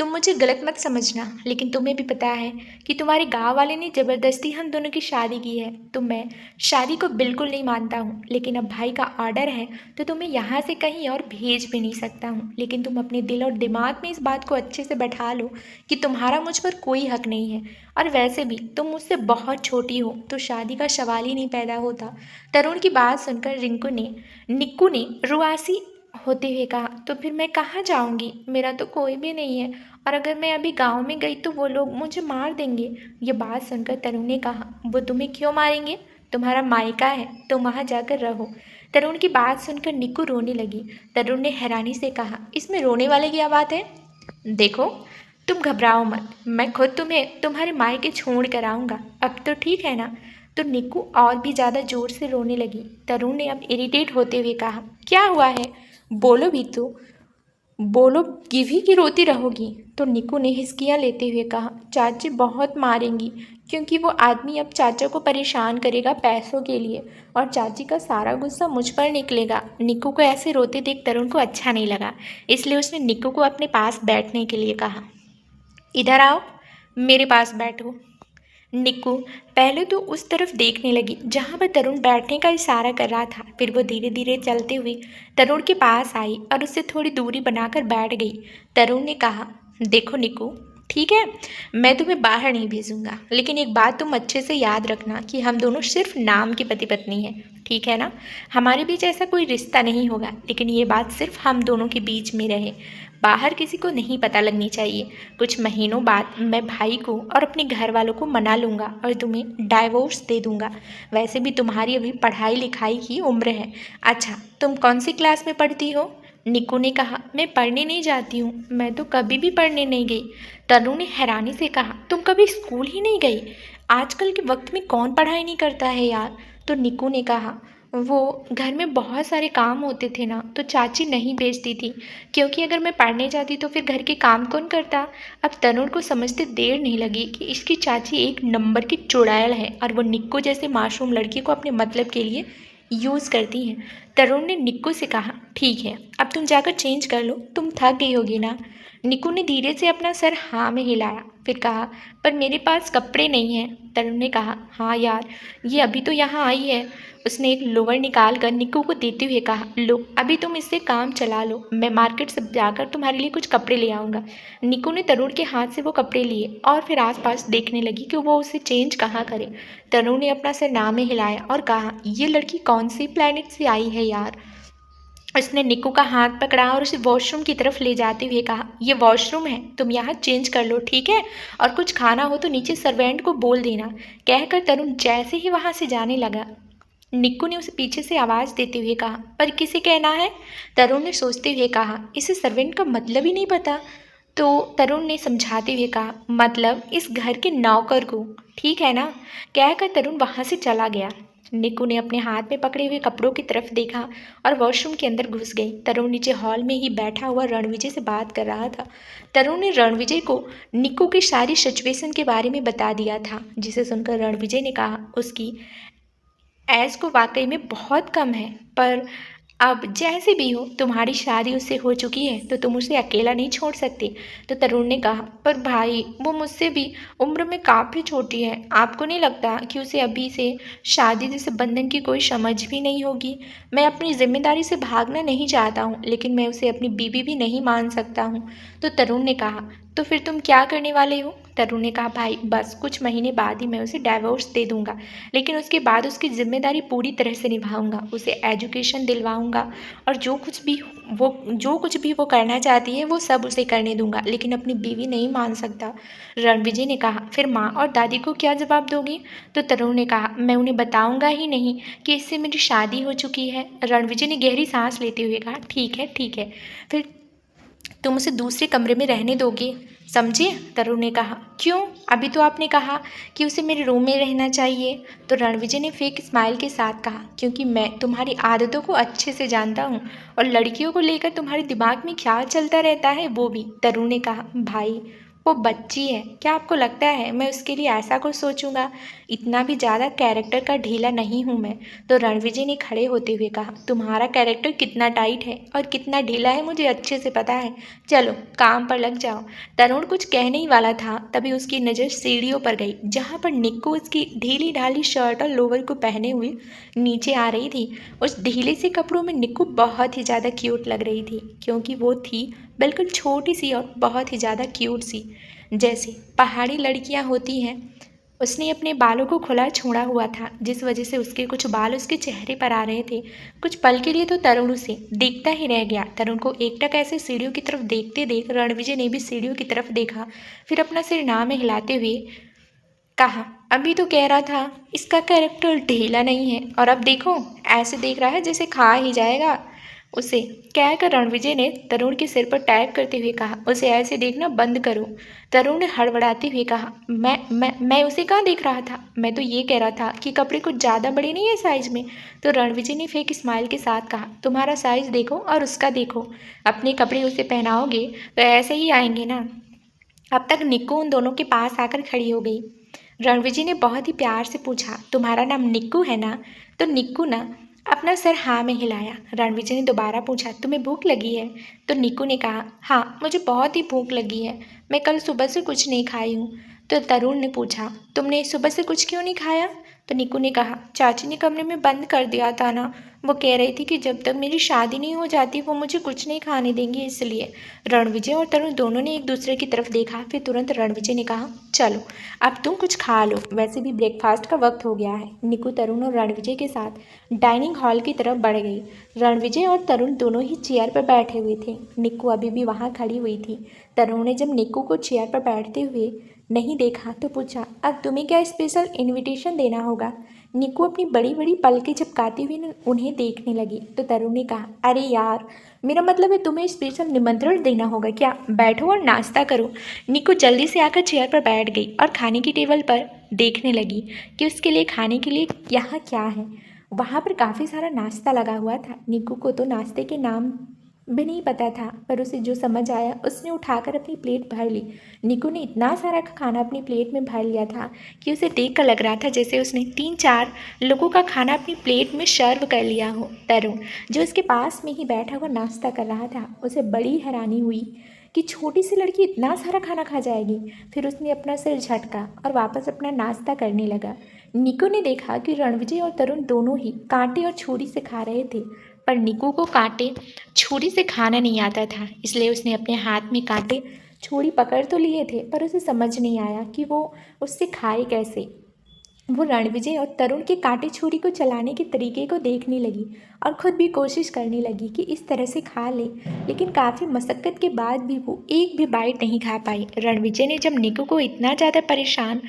तुम मुझे गलत मत समझना, लेकिन तुम्हें भी पता है कि तुम्हारे गांव वाले ने ज़बरदस्ती हम दोनों की शादी की है। तो मैं शादी को बिल्कुल नहीं मानता हूँ, लेकिन अब भाई का ऑर्डर है तो तुम्हें यहाँ से कहीं और भेज भी नहीं सकता हूँ। लेकिन तुम अपने दिल और दिमाग में इस बात को अच्छे से बैठा लो कि तुम्हारा मुझ पर कोई हक नहीं है, और वैसे भी तुम मुझसे बहुत छोटी हो, तो शादी का सवाल ही नहीं पैदा होता। तरुण की बात सुनकर निक्कू ने रुआसी होते हुए कहा, तो फिर मैं कहाँ जाऊँगी? मेरा तो कोई भी नहीं है, और अगर मैं अभी गांव में गई तो वो लोग मुझे मार देंगे। ये बात सुनकर तरुण ने कहा, वो तुम्हें क्यों मारेंगे? तुम्हारा मायका है, तुम वहाँ जाकर रहो। तरुण की बात सुनकर निक्कू रोने लगी। तरुण ने हैरानी से कहा, इसमें रोने वाले क्या बात है? देखो, तुम घबराओ मत, मैं खुद तुम्हें तुम्हारे मायके छोड़ कर आऊँगा। अब तो ठीक है ना? तो निक्कू और भी ज़्यादा ज़ोर से रोने लगी। तरुण ने अब इरिटेट होते हुए कहा, क्या हुआ है? बोलो भी तो, बोलोगी कि रोती रहोगी? तो निक्कू ने हिचकियाँ लेते हुए कहा, चाची बहुत मारेंगी, क्योंकि वो आदमी अब चाचा को परेशान करेगा पैसों के लिए, और चाची का सारा गुस्सा मुझ पर निकलेगा। निक्कू को ऐसे रोते देख तरुण को अच्छा नहीं लगा, इसलिए उसने निक्कू को अपने पास बैठने के लिए कहा। इधर आओ, मेरे पास बैठो। निक्कू पहले तो उस तरफ देखने लगी जहाँ पर तरुण बैठने का इशारा कर रहा था, फिर वो धीरे धीरे चलते हुए तरुण के पास आई और उससे थोड़ी दूरी बनाकर बैठ गई। तरुण ने कहा, देखो निक्कू, ठीक है, मैं तुम्हें बाहर नहीं भेजूंगा, लेकिन एक बात तुम अच्छे से याद रखना कि हम दोनों सिर्फ नाम की पति पत्नी हैं, ठीक है ना? हमारे बीच ऐसा कोई रिश्ता नहीं होगा, लेकिन ये बात सिर्फ हम दोनों के बीच में रहे, बाहर किसी को नहीं पता लगनी चाहिए। कुछ महीनों बाद मैं भाई को और अपने घर वालों को मना लूँगा और तुम्हें डाइवोर्स दे दूँगा। वैसे भी तुम्हारी अभी पढ़ाई लिखाई की उम्र है। अच्छा, तुम कौन सी क्लास में पढ़ती हो? निक्कू ने कहा, मैं पढ़ने नहीं जाती हूँ, मैं तो कभी भी पढ़ने नहीं गई। तनु ने हैरानी से कहा, तुम कभी स्कूल ही नहीं गई? आजकल के वक्त में कौन पढ़ाई नहीं करता है यार? तो निक्कू ने कहा, वो घर में बहुत सारे काम होते थे ना, तो चाची नहीं भेजती थी, क्योंकि अगर मैं पढ़ने जाती तो फिर घर के काम कौन करता? अब तरुण को समझते देर नहीं लगी कि इसकी चाची एक नंबर की चुड़ैल है और वो निक्कू जैसे मासूम लड़की को अपने मतलब के लिए यूज़ करती हैं। तरुण ने निक्कू से कहा, ठीक है, अब तुम जाकर चेंज कर लो, तुम थक गई होगी ना? निक्कू ने धीरे से अपना सर हाँ में हिलाया, फिर कहा, पर मेरे पास कपड़े नहीं हैं। तरुण ने कहा, हाँ यार, ये अभी तो यहाँ आई है। उसने एक लोअर निकाल कर निक्कू को देते हुए कहा, लो, अभी तुम इससे काम चला लो, मैं मार्केट से जाकर तुम्हारे लिए कुछ कपड़े ले आऊँगा। निक्कू ने तरुण के हाथ से वो कपड़े लिए और फिर आसपास देखने लगी कि वो उसे चेंज कहाँ करे। तरुण ने अपना सर ना में हिलाया और कहा, ये लड़की कौन सी प्लेनेट से आई है यार? उसने निक्कू का हाथ पकड़ा और उसे वॉशरूम की तरफ ले जाते हुए कहा, ये वॉशरूम है, तुम यहाँ चेंज कर लो, ठीक है? और कुछ खाना हो तो नीचे सर्वेंट को बोल देना। कहकर तरुण जैसे ही वहाँ से जाने लगा, निक्कू ने उसे पीछे से आवाज़ देते हुए कहा, पर किसे कहना है? तरुण ने सोचते हुए कहा, इसे सर्वेंट का मतलब ही नहीं पता। तो तरुण ने समझाते हुए कहा, मतलब इस घर के नौकर को, ठीक है ना? कहकर तरुण वहाँ से चला गया। निक्कू ने अपने हाथ में पकड़े हुए कपड़ों की तरफ देखा और वॉशरूम के अंदर घुस गई। तरुण नीचे हॉल में ही बैठा हुआ रणविजय से बात कर रहा था। तरुण ने रणविजय को निक्कू की सारी सिचुएशन के बारे में बता दिया था, जिसे सुनकर रणविजय ने कहा, उसकी ऐज को वाकई में बहुत कम है, पर अब जैसे भी हो तुम्हारी शादी उससे हो चुकी है तो तुम उसे अकेला नहीं छोड़ सकते। तो तरुण ने कहा, पर भाई वो मुझसे भी उम्र में काफ़ी छोटी है, आपको नहीं लगता कि उसे अभी से शादी जैसे बंधन की कोई समझ भी नहीं होगी? मैं अपनी जिम्मेदारी से भागना नहीं चाहता हूँ, लेकिन मैं उसे अपनी बीवी भी नहीं मान सकता हूँ। तो तरुण ने कहा, तो फिर तुम क्या करने वाले हो? तरुण ने कहा, भाई बस कुछ महीने बाद ही मैं उसे डाइवोर्स दे दूंगा, लेकिन उसके बाद उसकी जिम्मेदारी पूरी तरह से निभाऊंगा, उसे एजुकेशन दिलवाऊंगा और जो कुछ भी वो करना चाहती है वो सब उसे करने दूंगा, लेकिन अपनी बीवी नहीं मान सकता। रणविजय ने कहा, फिर माँ और दादी को क्या जवाब दोगी? तो तरुण ने कहा, मैं उन्हें बताऊंगा ही नहीं कि इससे मेरी शादी हो चुकी है। रणविजय ने गहरी सांस लेते हुए कहा, ठीक है ठीक है, फिर तुम उसे दूसरे कमरे में रहने दोगे, समझे? तरुण ने कहा, क्यों? अभी तो आपने कहा कि उसे मेरे रूम में रहना चाहिए। तो रणविजय ने फेक स्माइल के साथ कहा, क्योंकि मैं तुम्हारी आदतों को अच्छे से जानता हूँ और लड़कियों को लेकर तुम्हारे दिमाग में क्या चलता रहता है वो भी। तरुण ने कहा, भाई वो बच्ची है, क्या आपको लगता है मैं उसके लिए ऐसा कुछ सोचूंगा? इतना भी ज़्यादा कैरेक्टर का ढीला नहीं हूँ मैं। तो रणविजय ने खड़े होते हुए कहा, तुम्हारा कैरेक्टर कितना टाइट है और कितना ढीला है मुझे अच्छे से पता है। चलो काम पर लग जाओ। तरुण कुछ कहने ही वाला था, तभी उसकी नज़र सीढ़ियों पर गई, जहाँ पर निक्कू उसकी ढीली ढाली शर्ट और लोवर को पहने हुए नीचे आ रही थी। उस ढीले से कपड़ों में निक्कू बहुत ही ज़्यादा क्यूट लग रही थी, क्योंकि वो थी बिल्कुल छोटी सी और बहुत ही ज़्यादा क्यूट सी, जैसे पहाड़ी लड़कियां होती हैं। उसने अपने बालों को खुला छोड़ा हुआ था, जिस वजह से उसके कुछ बाल उसके चेहरे पर आ रहे थे। कुछ पल के लिए तो तरुण उसे देखता ही रह गया। तरुण को एकटक ऐसे सीढ़ियों की तरफ देखते देख रणविजय ने भी सीढ़ियों की तरफ देखा, फिर अपना सिर ना में हिलाते हुए कहा, अभी तो कह रहा था इसका कैरेक्टर ढीला नहीं है, और अब देखो ऐसे देख रहा है जैसे खा ही जाएगा उसे। कहकर रणविजय ने तरुण के सिर पर टैप करते हुए कहा, उसे ऐसे देखना बंद करो। तरुण ने हड़बड़ाते हुए कहा, मैं उसे कहाँ देख रहा था, मैं तो ये कह रहा था कि कपड़े कुछ ज़्यादा बड़े नहीं है साइज में। तो रणविजय ने फेक स्माइल के साथ कहा, तुम्हारा साइज देखो और उसका देखो, अपने कपड़े उसे पहनाओगे तो ऐसे ही आएंगे ना। अब तक निक्कू उन दोनों के पास आकर खड़ी हो गई। रणविजय ने बहुत ही प्यार से पूछा, तुम्हारा नाम निक्कू है ना? तो निक्कू ना अपना सर हाँ में हिलाया। रणविजय ने दोबारा पूछा, तुम्हें भूख लगी है? तो निक्कू ने कहा, हाँ मुझे बहुत ही भूख लगी है, मैं कल सुबह से कुछ नहीं खाई हूँ। तो तरुण ने पूछा, तुमने सुबह से कुछ क्यों नहीं खाया? तो निक्कू ने कहा, चाची ने कमरे में बंद कर दिया था ना, वो कह रही थी कि जब तक मेरी शादी नहीं हो जाती वो मुझे कुछ नहीं खाने देंगी, इसलिए। रणविजय और तरुण दोनों ने एक दूसरे की तरफ देखा, फिर तुरंत रणविजय ने कहा, चलो अब तुम कुछ खा लो, वैसे भी ब्रेकफास्ट का वक्त हो गया है। निक्कू तरुण और रणविजय के साथ डाइनिंग हॉल की तरफ बढ़ गई। रणविजय और तरुण दोनों ही चेयर पर बैठे हुए थे। निक्कू अभी भी वहाँ खड़ी हुई थी। तरुण ने जब निक्कू को चेयर पर बैठते हुए नहीं देखा तो पूछा, अब तुम्हें क्या स्पेशल इनविटेशन देना होगा? निक्कू अपनी बड़ी बड़ी पलकें झपकाती हुई उन्हें देखने लगी। तो तरुण ने कहा, अरे यार, मेरा मतलब है तुम्हें स्पेशल निमंत्रण देना होगा क्या? बैठो और नाश्ता करो। निक्कू जल्दी से आकर चेयर पर बैठ गई और खाने की टेबल पर देखने लगी कि उसके लिए खाने के लिए यहाँ क्या है। वहाँ पर काफ़ी सारा नाश्ता लगा हुआ था। निक्कू को तो नाश्ते के नाम भी नहीं पता था, पर उसे जो समझ आया उसने उठाकर अपनी प्लेट भर ली। निक्कू ने इतना सारा खाना अपनी प्लेट में भर लिया था कि उसे देखकर लग रहा था जैसे उसने 3-4 लोगों का खाना अपनी प्लेट में सर्व कर लिया हो। तरुण, जो उसके पास में ही बैठा हुआ नाश्ता कर रहा था, उसे बड़ी हैरानी हुई कि छोटी सी लड़की इतना सारा खाना खा जाएगी। फिर उसने अपना सिर झटका और वापस अपना नाश्ता करने लगा। निक्कू ने देखा कि रणविजय और तरुण दोनों ही कांटे और छुरी से खा रहे थे, पर निक्कू को कांटे छुरी से खाना नहीं आता था, इसलिए उसने अपने हाथ में कांटे छुरी पकड़ तो लिए थे, पर उसे समझ नहीं आया कि वो उससे खाए कैसे। वो रणविजय और तरुण के कांटे छुरी को चलाने के तरीके को देखने लगी और खुद भी कोशिश करने लगी कि इस तरह से खा ले, लेकिन काफ़ी मशक्क़त के बाद भी वो एक भी बाइट नहीं खा पाई। रणविजय ने जब निक्कू को इतना ज़्यादा परेशान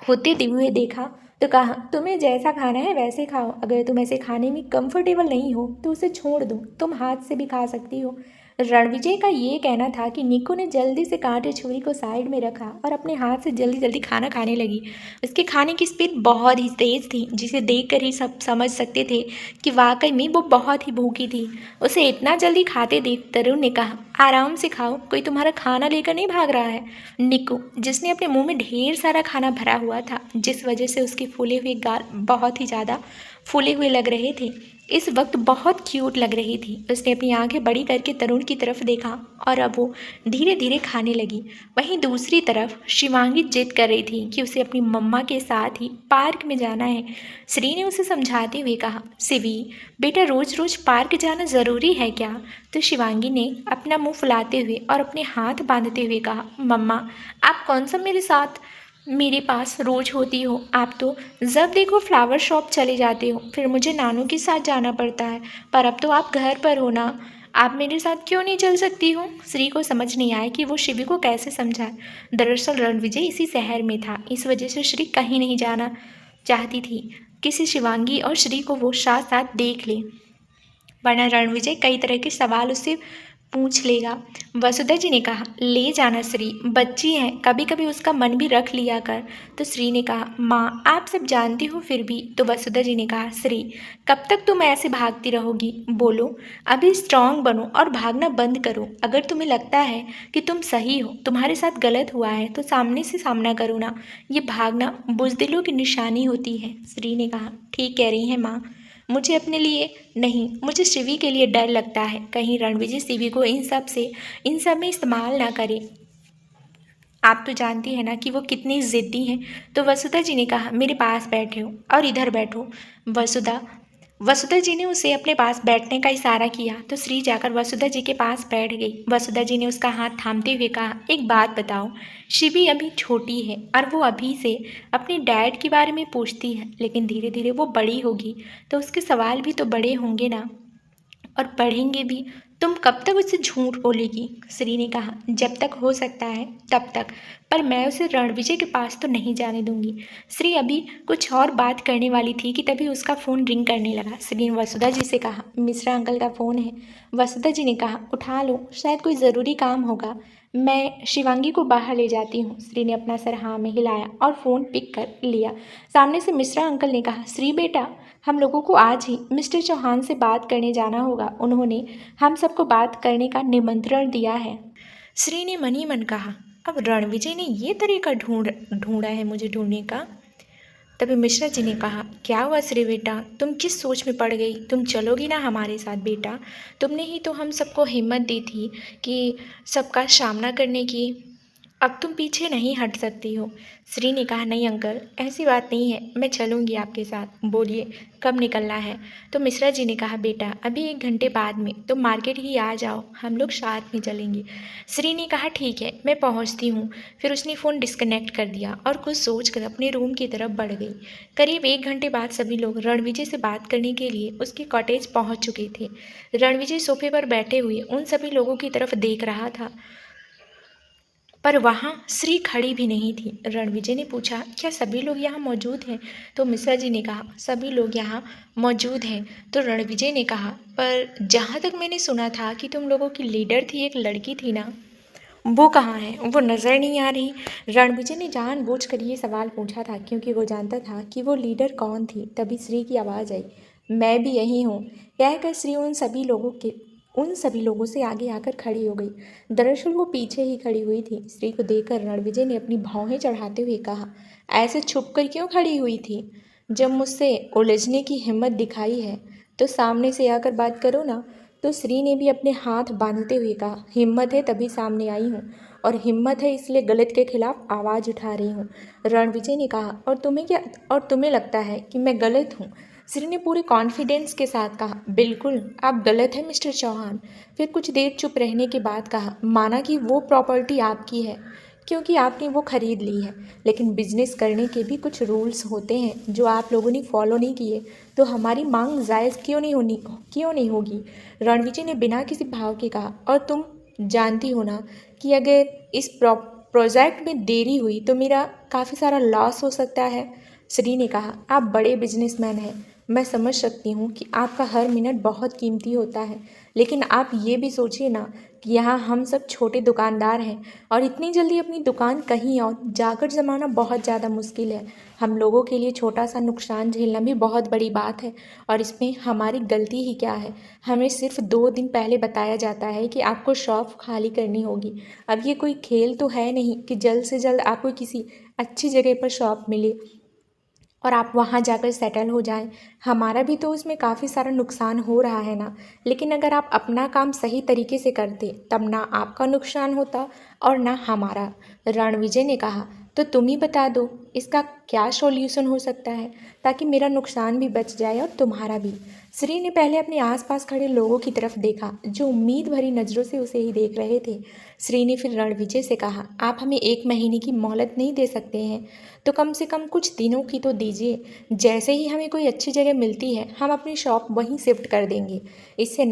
होते हुए देखा तो कहा, तुम्हें जैसा खाना है वैसे खाओ, अगर तुम ऐसे खाने में कंफर्टेबल नहीं हो तो उसे छोड़ दो, तुम हाथ से भी खा सकती हो। रणविजय का ये कहना था कि निक्कू ने जल्दी से कांटे छुरी को साइड में रखा और अपने हाथ से जल्दी जल्दी खाना खाने लगी। उसके खाने की स्पीड बहुत ही तेज़ थी, जिसे देखकर ही सब समझ सकते थे कि वाकई में वो बहुत ही भूखी थी। उसे इतना जल्दी खाते देख तरुण ने कहा, आराम से खाओ, कोई तुम्हारा खाना लेकर नहीं भाग रहा है। निक्कू, जिसने अपने मुंह में ढेर सारा खाना भरा हुआ था, जिस वजह से उसके फूले हुए गाल बहुत ही ज़्यादा फूले हुए लग रहे थे, इस वक्त बहुत क्यूट लग रही थी। उसने अपनी आंखें बड़ी करके तरुण की तरफ देखा और अब वो धीरे धीरे खाने लगी। वहीं दूसरी तरफ शिवांगी जिद कर रही थी कि उसे अपनी मम्मा के साथ ही पार्क में जाना है। श्री ने उसे समझाते हुए कहा, शिवी बेटा, रोज़ रोज़ पार्क जाना ज़रूरी है क्या? तो शिवांगी ने अपना मुंह फुलाते हुए और अपने हाथ बांधते हुए कहा, मम्मा आप कौन सा मेरे साथ मेरे पास रोज़ होती हो, आप तो जब देखो फ्लावर शॉप चले जाते हो, फिर मुझे नानू के साथ जाना पड़ता है, पर अब तो आप घर पर हो ना, आप मेरे साथ क्यों नहीं चल सकती हो? श्री को समझ नहीं आया कि वो शिवी को कैसे समझाए। दरअसल रणविजय इसी शहर में था, इस वजह से श्री कहीं नहीं जाना चाहती थी, किसी शिवांगी और श्री को वो साथ साथ देख ले, वरना रणविजय कई तरह के सवाल उससे पूछ लेगा। वसुधा जी ने कहा, ले जाना श्री, बच्ची है, कभी कभी उसका मन भी रख लिया कर। तो श्री ने कहा, माँ आप सब जानती हो फिर भी। तो वसुधा जी ने कहा, श्री कब तक तुम ऐसे भागती रहोगी, बोलो। अभी स्ट्रांग बनो और भागना बंद करो। अगर तुम्हें लगता है कि तुम सही हो, तुम्हारे साथ गलत हुआ है, तो सामने से सामना करो ना। ये भागना बुज़दिलों की निशानी होती है। श्री ने कहा, ठीक कह रही हैं माँ, मुझे अपने लिए नहीं, मुझे शिवी के लिए डर लगता है, कहीं रणविजय शिवी को इन सब में इस्तेमाल ना करे। आप तो जानती है ना कि वो कितनी ज़िद्दी हैं। तो वसुधा जी ने कहा, मेरे पास बैठे हो और इधर बैठो। वसुधा वसुधा जी ने उसे अपने पास बैठने का इशारा किया तो श्री जाकर वसुधा जी के पास बैठ गई। वसुधा जी ने उसका हाथ थामते हुए कहा, एक बात बताओ, शिवी अभी छोटी है और वो अभी से अपने डैड के बारे में पूछती है, लेकिन धीरे धीरे वो बड़ी होगी तो उसके सवाल भी तो बड़े होंगे ना, और पढ़ेंगे भी। तुम कब तक उससे झूठ बोलेगी? श्री ने कहा, जब तक हो सकता है तब तक, पर मैं उसे रणविजय के पास तो नहीं जाने दूंगी। श्री अभी कुछ और बात करने वाली थी कि तभी उसका फ़ोन रिंग करने लगा। श्री ने वसुधा जी से कहा, मिश्रा अंकल का फ़ोन है। वसुधा जी ने कहा, उठा लो, शायद कोई ज़रूरी काम होगा, मैं शिवांगी को बाहर ले जाती हूँ। श्री ने अपना सर हाँ में हिलाया और फ़ोन पिक कर लिया। सामने से मिश्रा अंकल ने कहा, श्री बेटा, हम लोगों को आज ही मिस्टर चौहान से बात करने जाना होगा, उन्होंने हम सबको बात करने का निमंत्रण दिया है। श्री ने मन ही मन कहा, अब रणविजय ने ये तरीका ढूंढा है मुझे ढूंढने का। तभी मिश्रा जी ने कहा, क्या हुआ श्री बेटा, तुम किस सोच में पड़ गई? तुम चलोगी ना हमारे साथ बेटा? तुमने ही तो हम सबको हिम्मत दी थी कि सबका सामना करने की, अब तुम पीछे नहीं हट सकती हो। श्री ने कहा, नहीं अंकल, ऐसी बात नहीं है, मैं चलूँगी आपके साथ। बोलिए कब निकलना है? तो मिश्रा जी ने कहा, बेटा अभी 1 घंटे बाद में तुम मार्केट ही आ जाओ, हम लोग साथ में चलेंगे। श्री ने कहा, ठीक है, मैं पहुंचती हूँ। फिर उसने फ़ोन डिस्कनेक्ट कर दिया और कुछ सोचकर अपने रूम की तरफ बढ़ गई। करीब 1 घंटे बाद सभी लोग रणविजय से बात करने के लिए उसके कॉटेज पहुँच चुके थे। रणविजय सोफे पर बैठे हुए उन सभी लोगों की तरफ देख रहा था, पर वहाँ श्री खड़ी भी नहीं थी। रणविजय ने पूछा, क्या सभी लोग यहाँ मौजूद हैं? तो मिश्रा जी ने कहा, सभी लोग यहाँ मौजूद हैं। तो रणविजय ने कहा, पर जहाँ तक मैंने सुना था कि तुम लोगों की लीडर थी एक लड़की थी ना, वो कहाँ है? वो नज़र नहीं आ रही। रणविजय ने जानबूझकर ये सवाल पूछा था क्योंकि वो जानता था कि वो लीडर कौन थी। तभी श्री की आवाज़ आई, मैं भी यही हूँ। कहकर श्री उन सभी लोगों से आगे आकर खड़ी हो गई। दरअसल वो पीछे ही खड़ी हुई थी। श्री को देखकर रणविजय ने अपनी भौहें चढ़ाते हुए कहा, ऐसे छुप कर क्यों खड़ी हुई थी? जब मुझसे उलझने की हिम्मत दिखाई है तो सामने से आकर बात करो ना। तो श्री ने भी अपने हाथ बांधते हुए कहा, हिम्मत है तभी सामने आई हूँ, और हिम्मत है इसलिए गलत के खिलाफ आवाज़ उठा रही हूँ। रणविजय ने कहा, और तुम्हें लगता है कि मैं गलत हूँ? श्री ने पूरे कॉन्फिडेंस के साथ कहा, बिल्कुल आप गलत हैं मिस्टर चौहान। फिर कुछ देर चुप रहने के बाद कहा, माना कि वो प्रॉपर्टी आपकी है क्योंकि आपने वो खरीद ली है, लेकिन बिजनेस करने के भी कुछ रूल्स होते हैं जो आप लोगों ने फॉलो नहीं किए, तो हमारी मांग जायज़ क्यों नहीं होगी? रणविजय ने बिना किसी भाव के कहा, और तुम जानती हो ना कि अगर इस प्रोजेक्ट में देरी हुई तो मेरा काफ़ी सारा लॉस हो सकता है। श्री ने कहा, आप बड़े बिजनेसमैन हैं, मैं समझ सकती हूँ कि आपका हर मिनट बहुत कीमती होता है, लेकिन आप ये भी सोचिए ना कि यहाँ हम सब छोटे दुकानदार हैं और इतनी जल्दी अपनी दुकान कहीं और जाकर जमाना बहुत ज़्यादा मुश्किल है। हम लोगों के लिए छोटा सा नुकसान झेलना भी बहुत बड़ी बात है, और इसमें हमारी गलती ही क्या है? हमें सिर्फ 2 दिन पहले बताया जाता है कि आपको शॉप खाली करनी होगी। अब ये कोई खेल तो है नहीं कि जल्द से जल्द आपको किसी अच्छी जगह पर शॉप मिले और आप वहाँ जाकर सेटल हो जाएं। हमारा भी तो उसमें काफ़ी सारा नुकसान हो रहा है ना, लेकिन अगर आप अपना काम सही तरीके से करते तब ना आपका नुकसान होता और ना हमारा। रणविजय ने कहा, तो तुम ही बता दो इसका क्या सॉल्यूशन हो सकता है ताकि मेरा नुकसान भी बच जाए और तुम्हारा भी। श्री ने पहले अपने आसपास खड़े लोगों की तरफ देखा जो उम्मीद भरी नज़रों से उसे ही देख रहे थे। श्री ने फिर रणविजय से कहा, आप हमें 1 महीने की मोहलत नहीं दे सकते हैं तो कम से कम कुछ दिनों की तो दीजिए। जैसे ही हमें कोई अच्छी जगह मिलती है हम अपनी शॉप वहीं शिफ्ट कर देंगे। इससे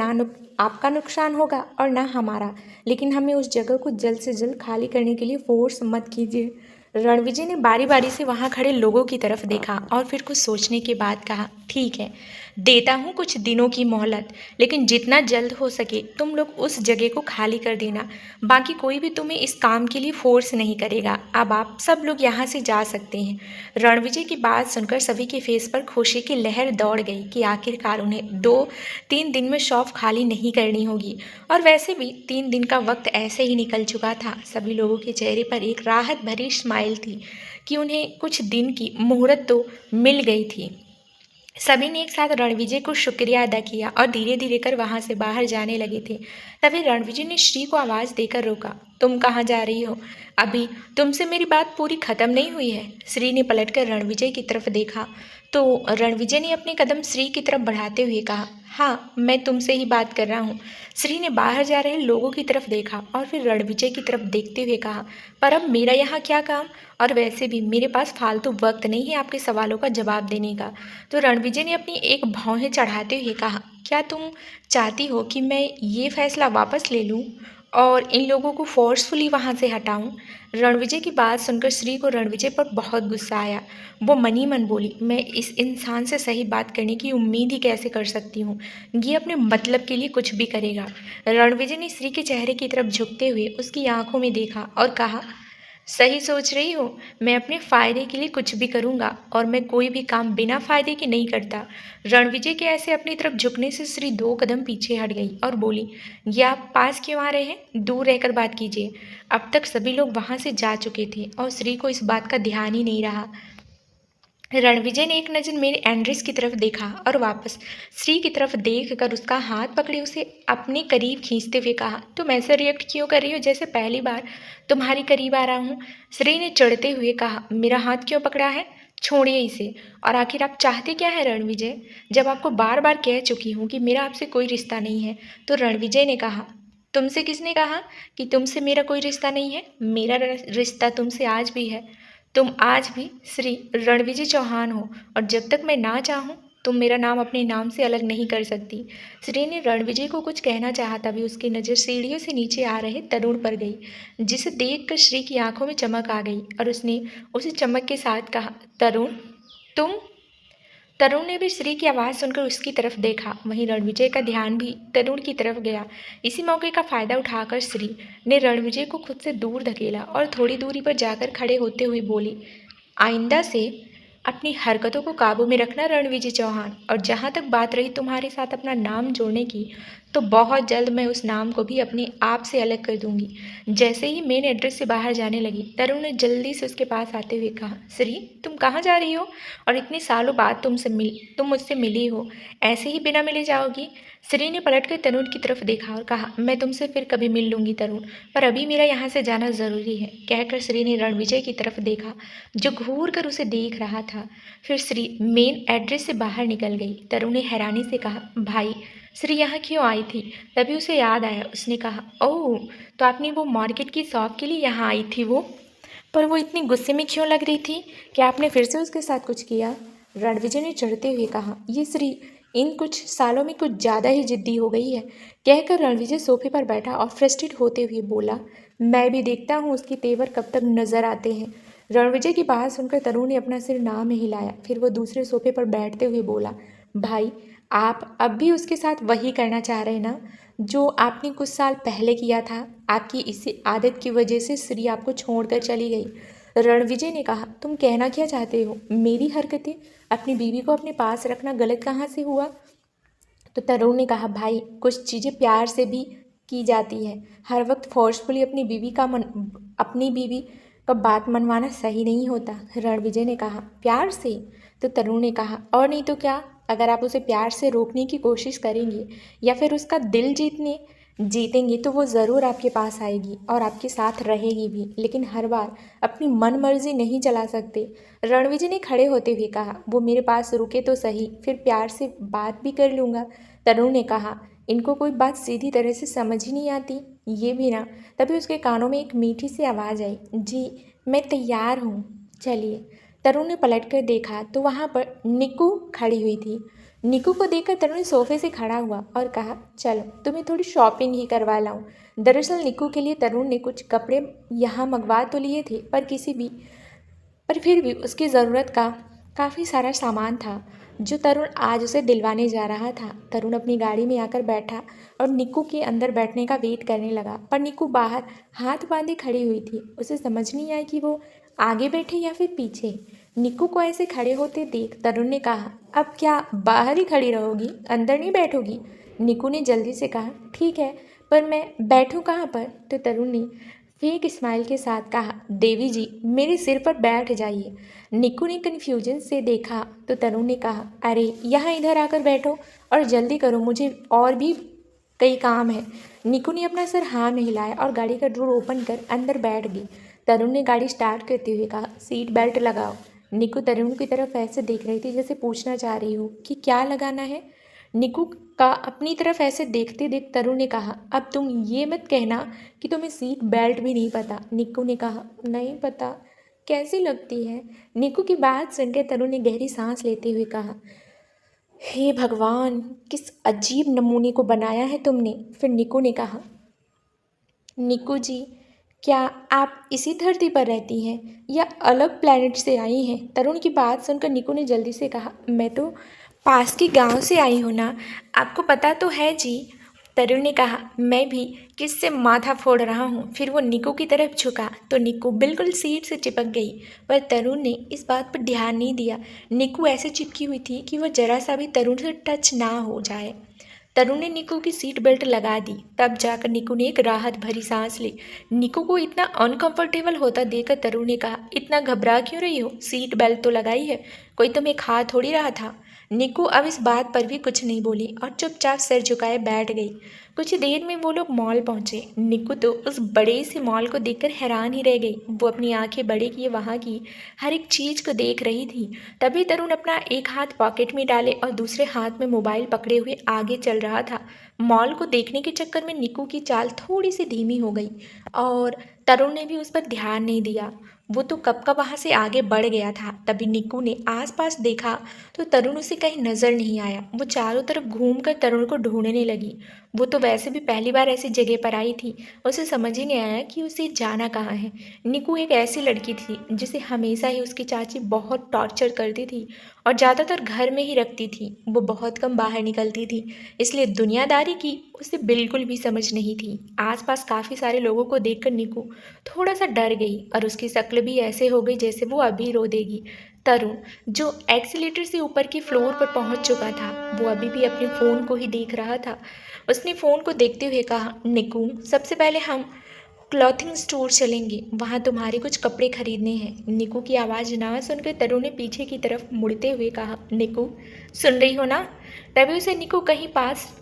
आपका नुकसान होगा और ना हमारा, लेकिन हमें उस जगह को जल्द से जल्द खाली करने के लिए फोर्स मत कीजिए। रणविजय ने बारी बारी से वहां खड़े लोगों की तरफ देखा और फिर कुछ सोचने के बाद कहा, ठीक है, देता हूँ कुछ दिनों की मोहलत, लेकिन जितना जल्द हो सके तुम लोग उस जगह को खाली कर देना। बाकी कोई भी तुम्हें इस काम के लिए फोर्स नहीं करेगा। अब आप सब लोग यहाँ से जा सकते हैं। रणविजय की बात सुनकर सभी के फेस पर खुशी की लहर दौड़ गई कि आखिरकार उन्हें 2-3 दिन में शॉप खाली नहीं करनी होगी। और वैसे भी 3 दिन का वक्त ऐसे ही निकल चुका था। सभी लोगों के चेहरे पर एक राहत भरी स्माइल थी कि उन्हें कुछ दिन की मोहलत तो मिल गई थी। सभी ने एक साथ रणविजय को शुक्रिया अदा किया और धीरे धीरे कर वहां से बाहर जाने लगे थे। तभी रणविजय ने श्री को आवाज देकर रोका, तुम कहाँ जा रही हो? अभी तुमसे मेरी बात पूरी खत्म नहीं हुई है। श्री ने पलटकर रणविजय की तरफ देखा तो रणविजय ने अपने कदम श्री की तरफ बढ़ाते हुए कहा, हाँ, मैं तुमसे ही बात कर रहा हूँ। श्री ने बाहर जा रहे लोगों की तरफ देखा और फिर रणविजय की तरफ देखते हुए कहा, पर अब मेरा यहाँ क्या काम? और वैसे भी मेरे पास फालतू वक्त नहीं है आपके सवालों का जवाब देने का। तो रणविजय ने अपनी एक भौहें चढ़ाते हुए कहा, क्या तुम चाहती हो कि मैं ये फैसला वापस ले लूँ और इन लोगों को फोर्सफुली वहाँ से हटाऊँ? रणविजय की बात सुनकर श्री को रणविजय पर बहुत गुस्सा आया। वो मन ही मन बोली, मैं इस इंसान से सही बात करने की उम्मीद ही कैसे कर सकती हूँ? ये अपने मतलब के लिए कुछ भी करेगा। रणविजय ने श्री के चेहरे की तरफ झुकते हुए उसकी आंखों में देखा और कहा, सही सोच रही हो, मैं अपने फ़ायदे के लिए कुछ भी करूँगा और मैं कोई भी काम बिना फ़ायदे के नहीं करता। रणविजय के ऐसे अपनी तरफ झुकने से श्री 2 कदम पीछे हट गई और बोली, ये आप पास क्यों आ रहे हैं? दूर रहकर बात कीजिए। अब तक सभी लोग वहाँ से जा चुके थे और श्री को इस बात का ध्यान ही नहीं रहा। रणविजय ने एक नज़र मेरे एंड्रेस की तरफ देखा और वापस श्री की तरफ देख कर उसका हाथ पकड़े उसे अपने करीब खींचते हुए कहा, तुम ऐसे रिएक्ट क्यों कर रही हो जैसे पहली बार तुम्हारे करीब आ रहा हूँ? श्री ने चिढ़ते हुए कहा, मेरा हाथ क्यों पकड़ा है? छोड़िए इसे। और आखिर आप चाहते क्या है रणविजय? जब आपको बार बार कह चुकी हूँ कि मेरा आपसे कोई रिश्ता नहीं है। तो रणविजय ने कहा, तुमसे किसने कहा कि तुमसे मेरा कोई रिश्ता नहीं है? मेरा रिश्ता तुमसे आज भी है। तुम आज भी श्री रणविजय चौहान हो और जब तक मैं ना चाहूँ तुम मेरा नाम अपने नाम से अलग नहीं कर सकती। श्री ने रणविजय को कुछ कहना चाहा तभी उसकी नज़र सीढ़ियों से नीचे आ रहे तरुण पर गई, जिसे देखकर श्री की आंखों में चमक आ गई और उसने उसी चमक के साथ कहा, तरुण, तुम? तरुण ने भी श्री की आवाज़ सुनकर उसकी तरफ देखा। वहीं रणविजय का ध्यान भी तरुण की तरफ गया। इसी मौके का फ़ायदा उठाकर श्री ने रणविजय को खुद से दूर धकेला और थोड़ी दूरी पर जाकर खड़े होते हुए बोली, आइंदा से अपनी हरकतों को काबू में रखना रणविजय चौहान। और जहाँ तक बात रही तुम्हारे साथ अपना नाम जोड़ने की, तो बहुत जल्द मैं उस नाम को भी अपने आप से अलग कर दूंगी। जैसे ही मेन एड्रेस से बाहर जाने लगी, तरुण ने जल्दी से उसके पास आते हुए कहा, श्री, तुम कहाँ जा रही हो? और इतने सालों बाद तुम मुझसे मिली हो, ऐसे ही बिना मिले जाओगी? श्री ने पलटकर तरुण की तरफ देखा और कहा, मैं तुमसे फिर कभी मिल लूंगी तरुण, पर अभी मेरा यहाँ से जाना ज़रूरी है। कहकर श्री ने रणविजय की तरफ देखा जो घूर कर उसे देख रहा था। फिर श्री मेन एड्रेस से बाहर निकल गई। तरुण ने हैरानी से कहा, भाई, श्री यहाँ क्यों आई थी? तभी उसे याद आया। उसने कहा, ओह, तो आपने वो मार्केट की शॉप के लिए यहाँ आई थी वो? पर वो इतनी गुस्से में क्यों लग रही थी? क्या आपने फिर से उसके साथ कुछ किया? रणविजय ने चढ़ते हुए कहा, ये श्री इन कुछ सालों में कुछ ज़्यादा ही जिद्दी हो गई है। कहकर रणविजय सोफे पर बैठा और फ्रस्ट्रेट होते हुए बोला, मैं भी देखता हूँ उसके तेवर कब तक नजर आते हैं। रणविजय की बात सुनकर तरुण ने अपना सिर ना में हिलाया। फिर वो दूसरे सोफे पर बैठते हुए बोला, भाई, आप अब भी उसके साथ वही करना चाह रहे हैं ना जो आपने कुछ साल पहले किया था? आपकी इसी आदत की वजह से श्री आपको छोड़कर चली गई। रणविजय ने कहा, तुम कहना क्या चाहते हो? मेरी हरकतें, अपनी बीवी को अपने पास रखना गलत कहाँ से हुआ? तो तरुण ने कहा, भाई, कुछ चीज़ें प्यार से भी की जाती है। हर वक्त फोर्सफुली अपनी बीवी का बात मनवाना सही नहीं होता। रणविजय ने कहा, प्यार से? तो तरुण ने कहा, और नहीं तो क्या। अगर आप उसे प्यार से रोकने की कोशिश करेंगे या फिर उसका दिल जीतेंगे तो वो ज़रूर आपके पास आएगी और आपके साथ रहेगी भी, लेकिन हर बार अपनी मन मर्जी नहीं चला सकते। रणविजय ने खड़े होते हुए कहा, वो मेरे पास रुके तो सही, फिर प्यार से बात भी कर लूँगा। तरुण ने कहा, इनको कोई बात सीधी तरह से समझ ही नहीं आती, ये भी ना। तभी उसके कानों में एक मीठी सी आवाज़ आई, जी मैं तैयार हूँ, चलिए। तरुण ने पलट कर देखा तो वहाँ पर निक्कू खड़ी हुई थी। निक्कू को देखकर तरुण सोफे से खड़ा हुआ और कहा, चलो तुम्हें थोड़ी शॉपिंग ही करवा लाऊं। दरअसल निक्कू के लिए तरुण ने कुछ कपड़े यहाँ मंगवा तो लिए थे, पर किसी भी पर फिर भी उसकी ज़रूरत का काफ़ी सारा सामान था जो तरुण आज उसे दिलवाने जा रहा था। तरुण अपनी गाड़ी में आकर बैठा और निक्कू के अंदर बैठने का वेट करने लगा, पर निक्कू बाहर हाथ बांधे खड़ी हुई थी। उसे समझ नहीं आई कि वो आगे बैठे या फिर पीछे। निक्कू को ऐसे खड़े होते देख तरुण ने कहा, अब क्या बाहर ही खड़ी रहोगी, अंदर नहीं बैठोगी? निक्कू ने जल्दी से कहा, ठीक है, पर मैं बैठूं कहाँ पर? तो तरुण ने फेक स्माइल के साथ कहा, देवी जी मेरे सिर पर बैठ जाइए। निक्कू ने कन्फ्यूजन से देखा तो तरुण ने कहा, अरे यहाँ इधर आकर बैठो और जल्दी करो, मुझे और भी कई काम है। निक्कू ने अपना सर हाँ में हिलाया और गाड़ी का डोर ओपन कर अंदर बैठ गई। तरुण ने गाड़ी स्टार्ट करते हुए कहा, सीट बेल्ट लगाओ। निक्कू तरुण की तरफ ऐसे देख रही थी जैसे पूछना चाह रही हो कि क्या लगाना है। निक्कू का अपनी तरफ ऐसे देखते देख तरुण ने कहा, अब तुम ये मत कहना कि तुम्हें सीट बेल्ट भी नहीं पता। निक्कू ने कहा, नहीं पता, कैसी लगती है? निक्कू की बात सुनकर तरुण ने गहरी सांस लेते हुए कहा, हे भगवान, किस अजीब नमूने को बनाया है तुमने। फिर निक्कू ने कहा, निक्कू जी क्या आप इसी धरती पर रहती हैं या अलग प्लैनेट से आई हैं? तरुण की बात सुनकर निक्कू ने जल्दी से कहा, मैं तो पास के गांव से आई हूँ ना, आपको पता तो है जी। तरुण ने कहा, मैं भी किससे माथा फोड़ रहा हूँ। फिर वो निक्कू की तरफ झुका तो निक्कू बिल्कुल सीट से चिपक गई, पर तरुण ने इस बात पर ध्यान नहीं दिया। निक्कू ऐसे चिपकी हुई थी कि वह जरा सा भी तरुण से टच ना हो जाए। तरुण ने निक्कू की सीट बेल्ट लगा दी, तब जाकर निक्कू ने एक राहत भरी सांस ली। निक्कू को इतना अनकंफर्टेबल होता देखकर तरुण ने कहा, इतना घबरा क्यों रही हो? सीट बेल्ट तो लगाई है, कोई तुम्हें खा थोड़ी रहा था। निक्कू अब इस बात पर भी कुछ नहीं बोली और चुपचाप सिर झुकाए बैठ गई। कुछ देर में वो लोग मॉल पहुंचे। निक्कू तो उस बड़े से मॉल को देखकर हैरान ही रह गई। वो अपनी आंखें बड़े किए वहाँ की हर एक चीज़ को देख रही थी। तभी तरुण अपना एक हाथ पॉकेट में डाले और दूसरे हाथ में मोबाइल पकड़े हुए आगे चल रहा था। मॉल को देखने के चक्कर में निक्कू की चाल थोड़ी सी धीमी हो गई और तरुण ने भी उस पर ध्यान नहीं दिया। वो तो कब का वहाँ से आगे बढ़ गया था। तभी निक्कू ने आसपास देखा तो तरुण उसे कहीं नजर नहीं आया। वो चारों तरफ घूमकर तरुण को ढूंढने लगी। वो तो वैसे भी पहली बार ऐसी जगह पर आई थी, उसे समझ ही नहीं आया कि उसे जाना कहाँ है। निक्कू एक ऐसी लड़की थी जिसे हमेशा ही उसकी चाची बहुत टॉर्चर करती थी और ज़्यादातर घर में ही रखती थी। वो बहुत कम बाहर निकलती थी, इसलिए दुनियादारी की उसे बिल्कुल भी समझ नहीं थी। आसपास काफ़ी सारे लोगों को देखकर निक्कू थोड़ा सा डर गई और उसकी शक्ल भी ऐसे हो गई जैसे वो अभी रो देगी। तरुण जो एक्सीलेटर से ऊपर की फ्लोर पर पहुंच चुका था, वो अभी भी अपने फ़ोन को ही देख रहा था। उसने फ़ोन को देखते हुए कहा, निक्कू सबसे पहले हम क्लॉथिंग स्टोर चलेंगे, वहाँ तुम्हारे कुछ कपड़े खरीदने हैं। निक्कू की आवाज़ ना सुनकर तरुण ने पीछे की तरफ मुड़ते हुए कहा, निक्कू सुन रही हो ना? तभी उसे निक्कू कहीं पास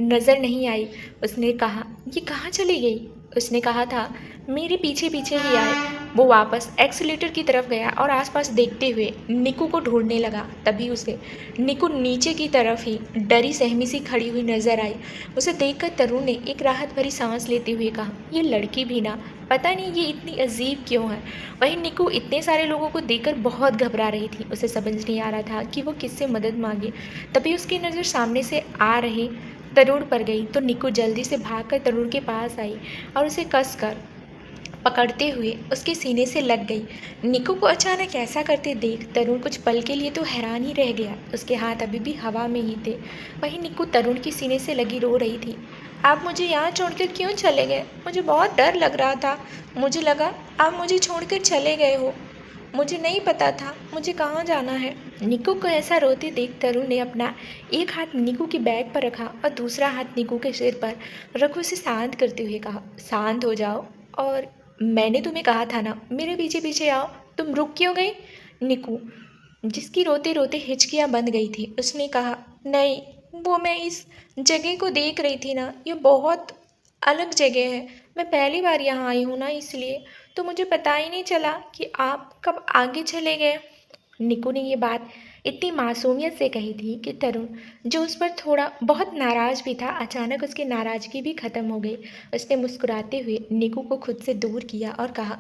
नज़र नहीं आई। उसने कहा, ये कहाँ चली गई? उसने कहा था, मेरे पीछे पीछे ही आए। वो वापस एक्सीलेटर की तरफ गया और आसपास देखते हुए निक्कू को ढूंढने लगा। तभी उसे निक्कू नीचे की तरफ ही डरी सहमी सी खड़ी हुई नजर आई। उसे देखकर तरुण ने एक राहत भरी सांस लेते हुए कहा, ये लड़की भी ना, पता नहीं ये इतनी अजीब क्यों है। वहीं निक्कू इतने सारे लोगों को देखकर बहुत घबरा रही थी। उसे समझ नहीं आ रहा था कि वो किससे मदद मांगे। तभी उसकी नज़र सामने से आ रहे तरुण पर गई तो निक्कू जल्दी से भागकर तरुण के पास आई और उसे कसकर पकड़ते हुए उसके सीने से लग गई। निक्कू को अचानक ऐसा करते देख तरुण कुछ पल के लिए तो हैरान ही रह गया। उसके हाथ अभी भी हवा में ही थे। वहीं निक्कू तरुण के सीने से लगी रो रही थी। आप मुझे यहाँ छोड़कर क्यों चले गए? मुझे बहुत डर लग रहा था। मुझे लगा आप मुझे छोड़कर चले गए हो। मुझे नहीं पता था मुझे कहाँ जाना है। निक्कू को ऐसा रोते देख तरुण ने अपना एक हाथ निक्कू के बैग पर रखा और दूसरा हाथ निक्कू के सिर पर रख उसे शांत करते हुए कहा, शांत हो जाओ और मैंने तुम्हें कहा था ना मेरे पीछे पीछे आओ, तुम रुक क्यों गई? निक्कू जिसकी रोते रोते हिचकियाँ बंद गई थी, उसने कहा, नहीं वो मैं इस जगह को देख रही थी ना, ये बहुत अलग जगह है। मैं पहली बार यहाँ आई हूँ ना, इसलिए तो मुझे पता ही नहीं चला कि आप कब आगे चले गए। निक्कू ने ये बात इतनी मासूमियत से कही थी कि तरुण जो उस पर थोड़ा बहुत नाराज़ भी था, अचानक उसकी नाराज़गी भी ख़त्म हो गई। उसने मुस्कुराते हुए निक्कू को खुद से दूर किया और कहा,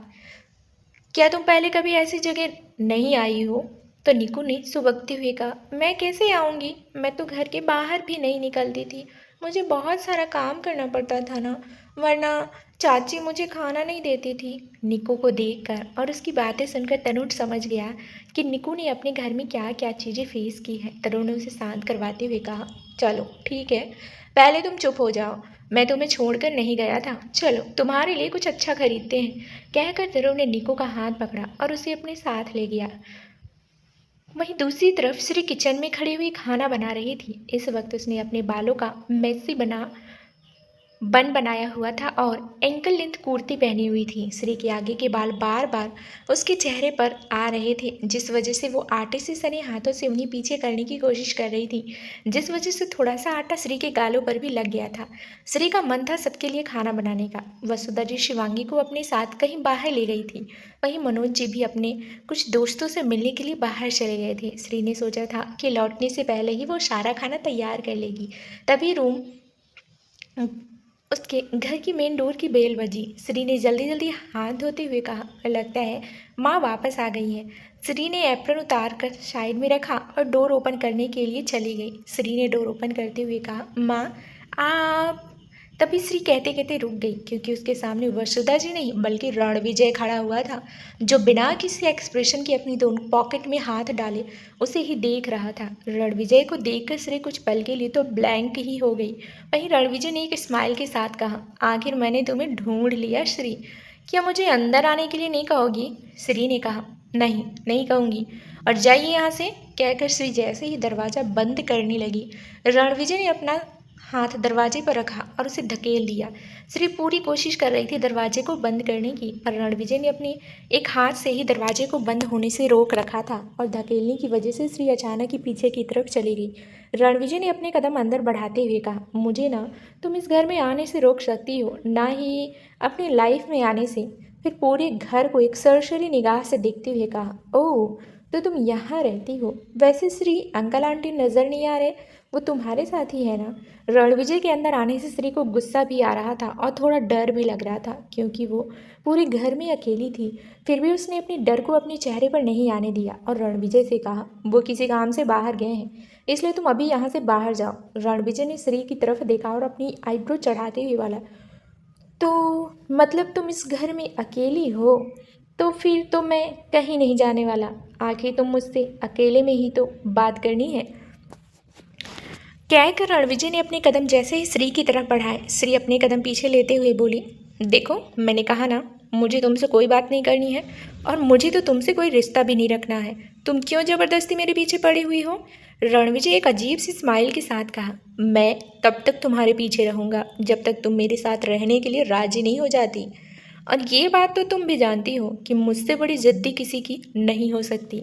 क्या तुम पहले कभी ऐसी जगह नहीं आई हो? तो निक्कू ने सुबकते हुए कहा, मैं कैसे आऊँगी, मैं तो घर के बाहर भी नहीं निकलती थी। मुझे बहुत सारा काम करना पड़ता था ना, वरना चाची मुझे खाना नहीं देती थी। निकू को देखकर और उसकी बातें सुनकर तनुज समझ गया कि निकू ने अपने घर में क्या क्या चीज़ें फेस की हैं। तरुण ने उसे शांत करवाते हुए कहा, चलो ठीक है, पहले तुम चुप हो जाओ। मैं तुम्हें छोड़कर नहीं गया था, चलो तुम्हारे लिए कुछ अच्छा खरीदते हैं। कहकर तरुण ने निकू का हाथ पकड़ा और उसे अपने साथ ले गया। वहीं दूसरी तरफ श्री किचन में खड़ी हुई खाना बना रही थी। इस वक्त उसने अपने बालों का मेसी बन बनाया हुआ था और एंकल लेंथ कुर्ती पहनी हुई थी। श्री के आगे के बाल बार बार उसके चेहरे पर आ रहे थे, जिस वजह से वो आटे से सने हाथों से उन्हें पीछे करने की कोशिश कर रही थी, जिस वजह से थोड़ा सा आटा श्री के गालों पर भी लग गया था। श्री का मन था सबके लिए खाना बनाने का। वसुधा जी शिवांगी को अपने साथ कहीं बाहर ले गई थी। वहीं मनोज जी भी अपने कुछ दोस्तों से मिलने के लिए बाहर चले गए थे। श्री ने सोचा था कि लौटने से पहले ही वो सारा खाना तैयार कर लेगी। तभी उसके घर की मेन डोर की बेल बजी। श्री ने जल्दी जल्दी हाथ धोते हुए कहा, लगता है माँ वापस आ गई हैं। श्री ने एप्रन उतार कर साइड में रखा और डोर ओपन करने के लिए चली गई। श्री ने डोर ओपन करते हुए कहा, माँ आप। तभी श्री कहते कहते रुक गई, क्योंकि उसके सामने वसुधा जी नहीं बल्कि रणविजय खड़ा हुआ था, जो बिना किसी एक्सप्रेशन के अपनी दोनों पॉकेट में हाथ डाले उसे ही देख रहा था। रणविजय को देखकर श्री कुछ पल के लिए तो ब्लैंक ही हो गई। वहीं रणविजय ने एक स्माइल के साथ कहा, आखिर मैंने तुम्हें ढूंढ लिया श्री। क्या मुझे अंदर आने के लिए नहीं कहोगी? श्री ने कहा, नहीं नहीं कहूँगी, और जाइए यहाँ से। कहकर श्री जैसे ही दरवाज़ा बंद करने लगी, रणविजय ने अपना हाथ दरवाजे पर रखा और उसे धकेल दिया। श्री पूरी कोशिश कर रही थी दरवाजे को बंद करने की, पर रणविजय ने अपने एक हाथ से ही दरवाजे को बंद होने से रोक रखा था और धकेलने की वजह से श्री अचानक ही पीछे की तरफ चली गई। रणविजय ने अपने कदम अंदर बढ़ाते हुए कहा, मुझे ना तुम इस घर में आने से रोक सकती हो, ना ही अपनी लाइफ में आने से। फिर पूरे घर को एक सरसरी निगाह से देखते हुए कहा, ओह तो तुम यहाँ रहती हो। वैसे श्री अंकल आंटी नज़र नहीं आ रहे, वो तुम्हारे साथ ही है ना? रणविजय के अंदर आने से श्री को गुस्सा भी आ रहा था और थोड़ा डर भी लग रहा था, क्योंकि वो पूरे घर में अकेली थी। फिर भी उसने अपने डर को अपने चेहरे पर नहीं आने दिया और रणविजय से कहा, वो किसी काम से बाहर गए हैं, इसलिए तुम अभी यहाँ से बाहर जाओ। रणविजय ने श्री की तरफ देखा और अपनी आईब्रो चढ़ाते हुए बोला, तो मतलब तुम इस घर में अकेली हो? तो फिर तो मैं कहीं नहीं जाने वाला। आखिर तुम मुझसे अकेले में ही तो बात करनी है। कहकर रणविजय ने अपने कदम जैसे ही श्री की तरफ बढ़ाए, श्री अपने कदम पीछे लेते हुए बोली, देखो मैंने कहा ना, मुझे तुमसे कोई बात नहीं करनी है और मुझे तो तुमसे कोई रिश्ता भी नहीं रखना है। तुम क्यों ज़बरदस्ती मेरे पीछे पड़ी हुई हो? रणविजय एक अजीब सी स्माइल के साथ कहा, मैं तब तक तुम्हारे पीछे रहूँगा जब तक तुम मेरे साथ रहने के लिए राजी नहीं हो जाती। और ये बात तो तुम भी जानती हो कि मुझसे बड़ी जिद्दी किसी की नहीं हो सकती,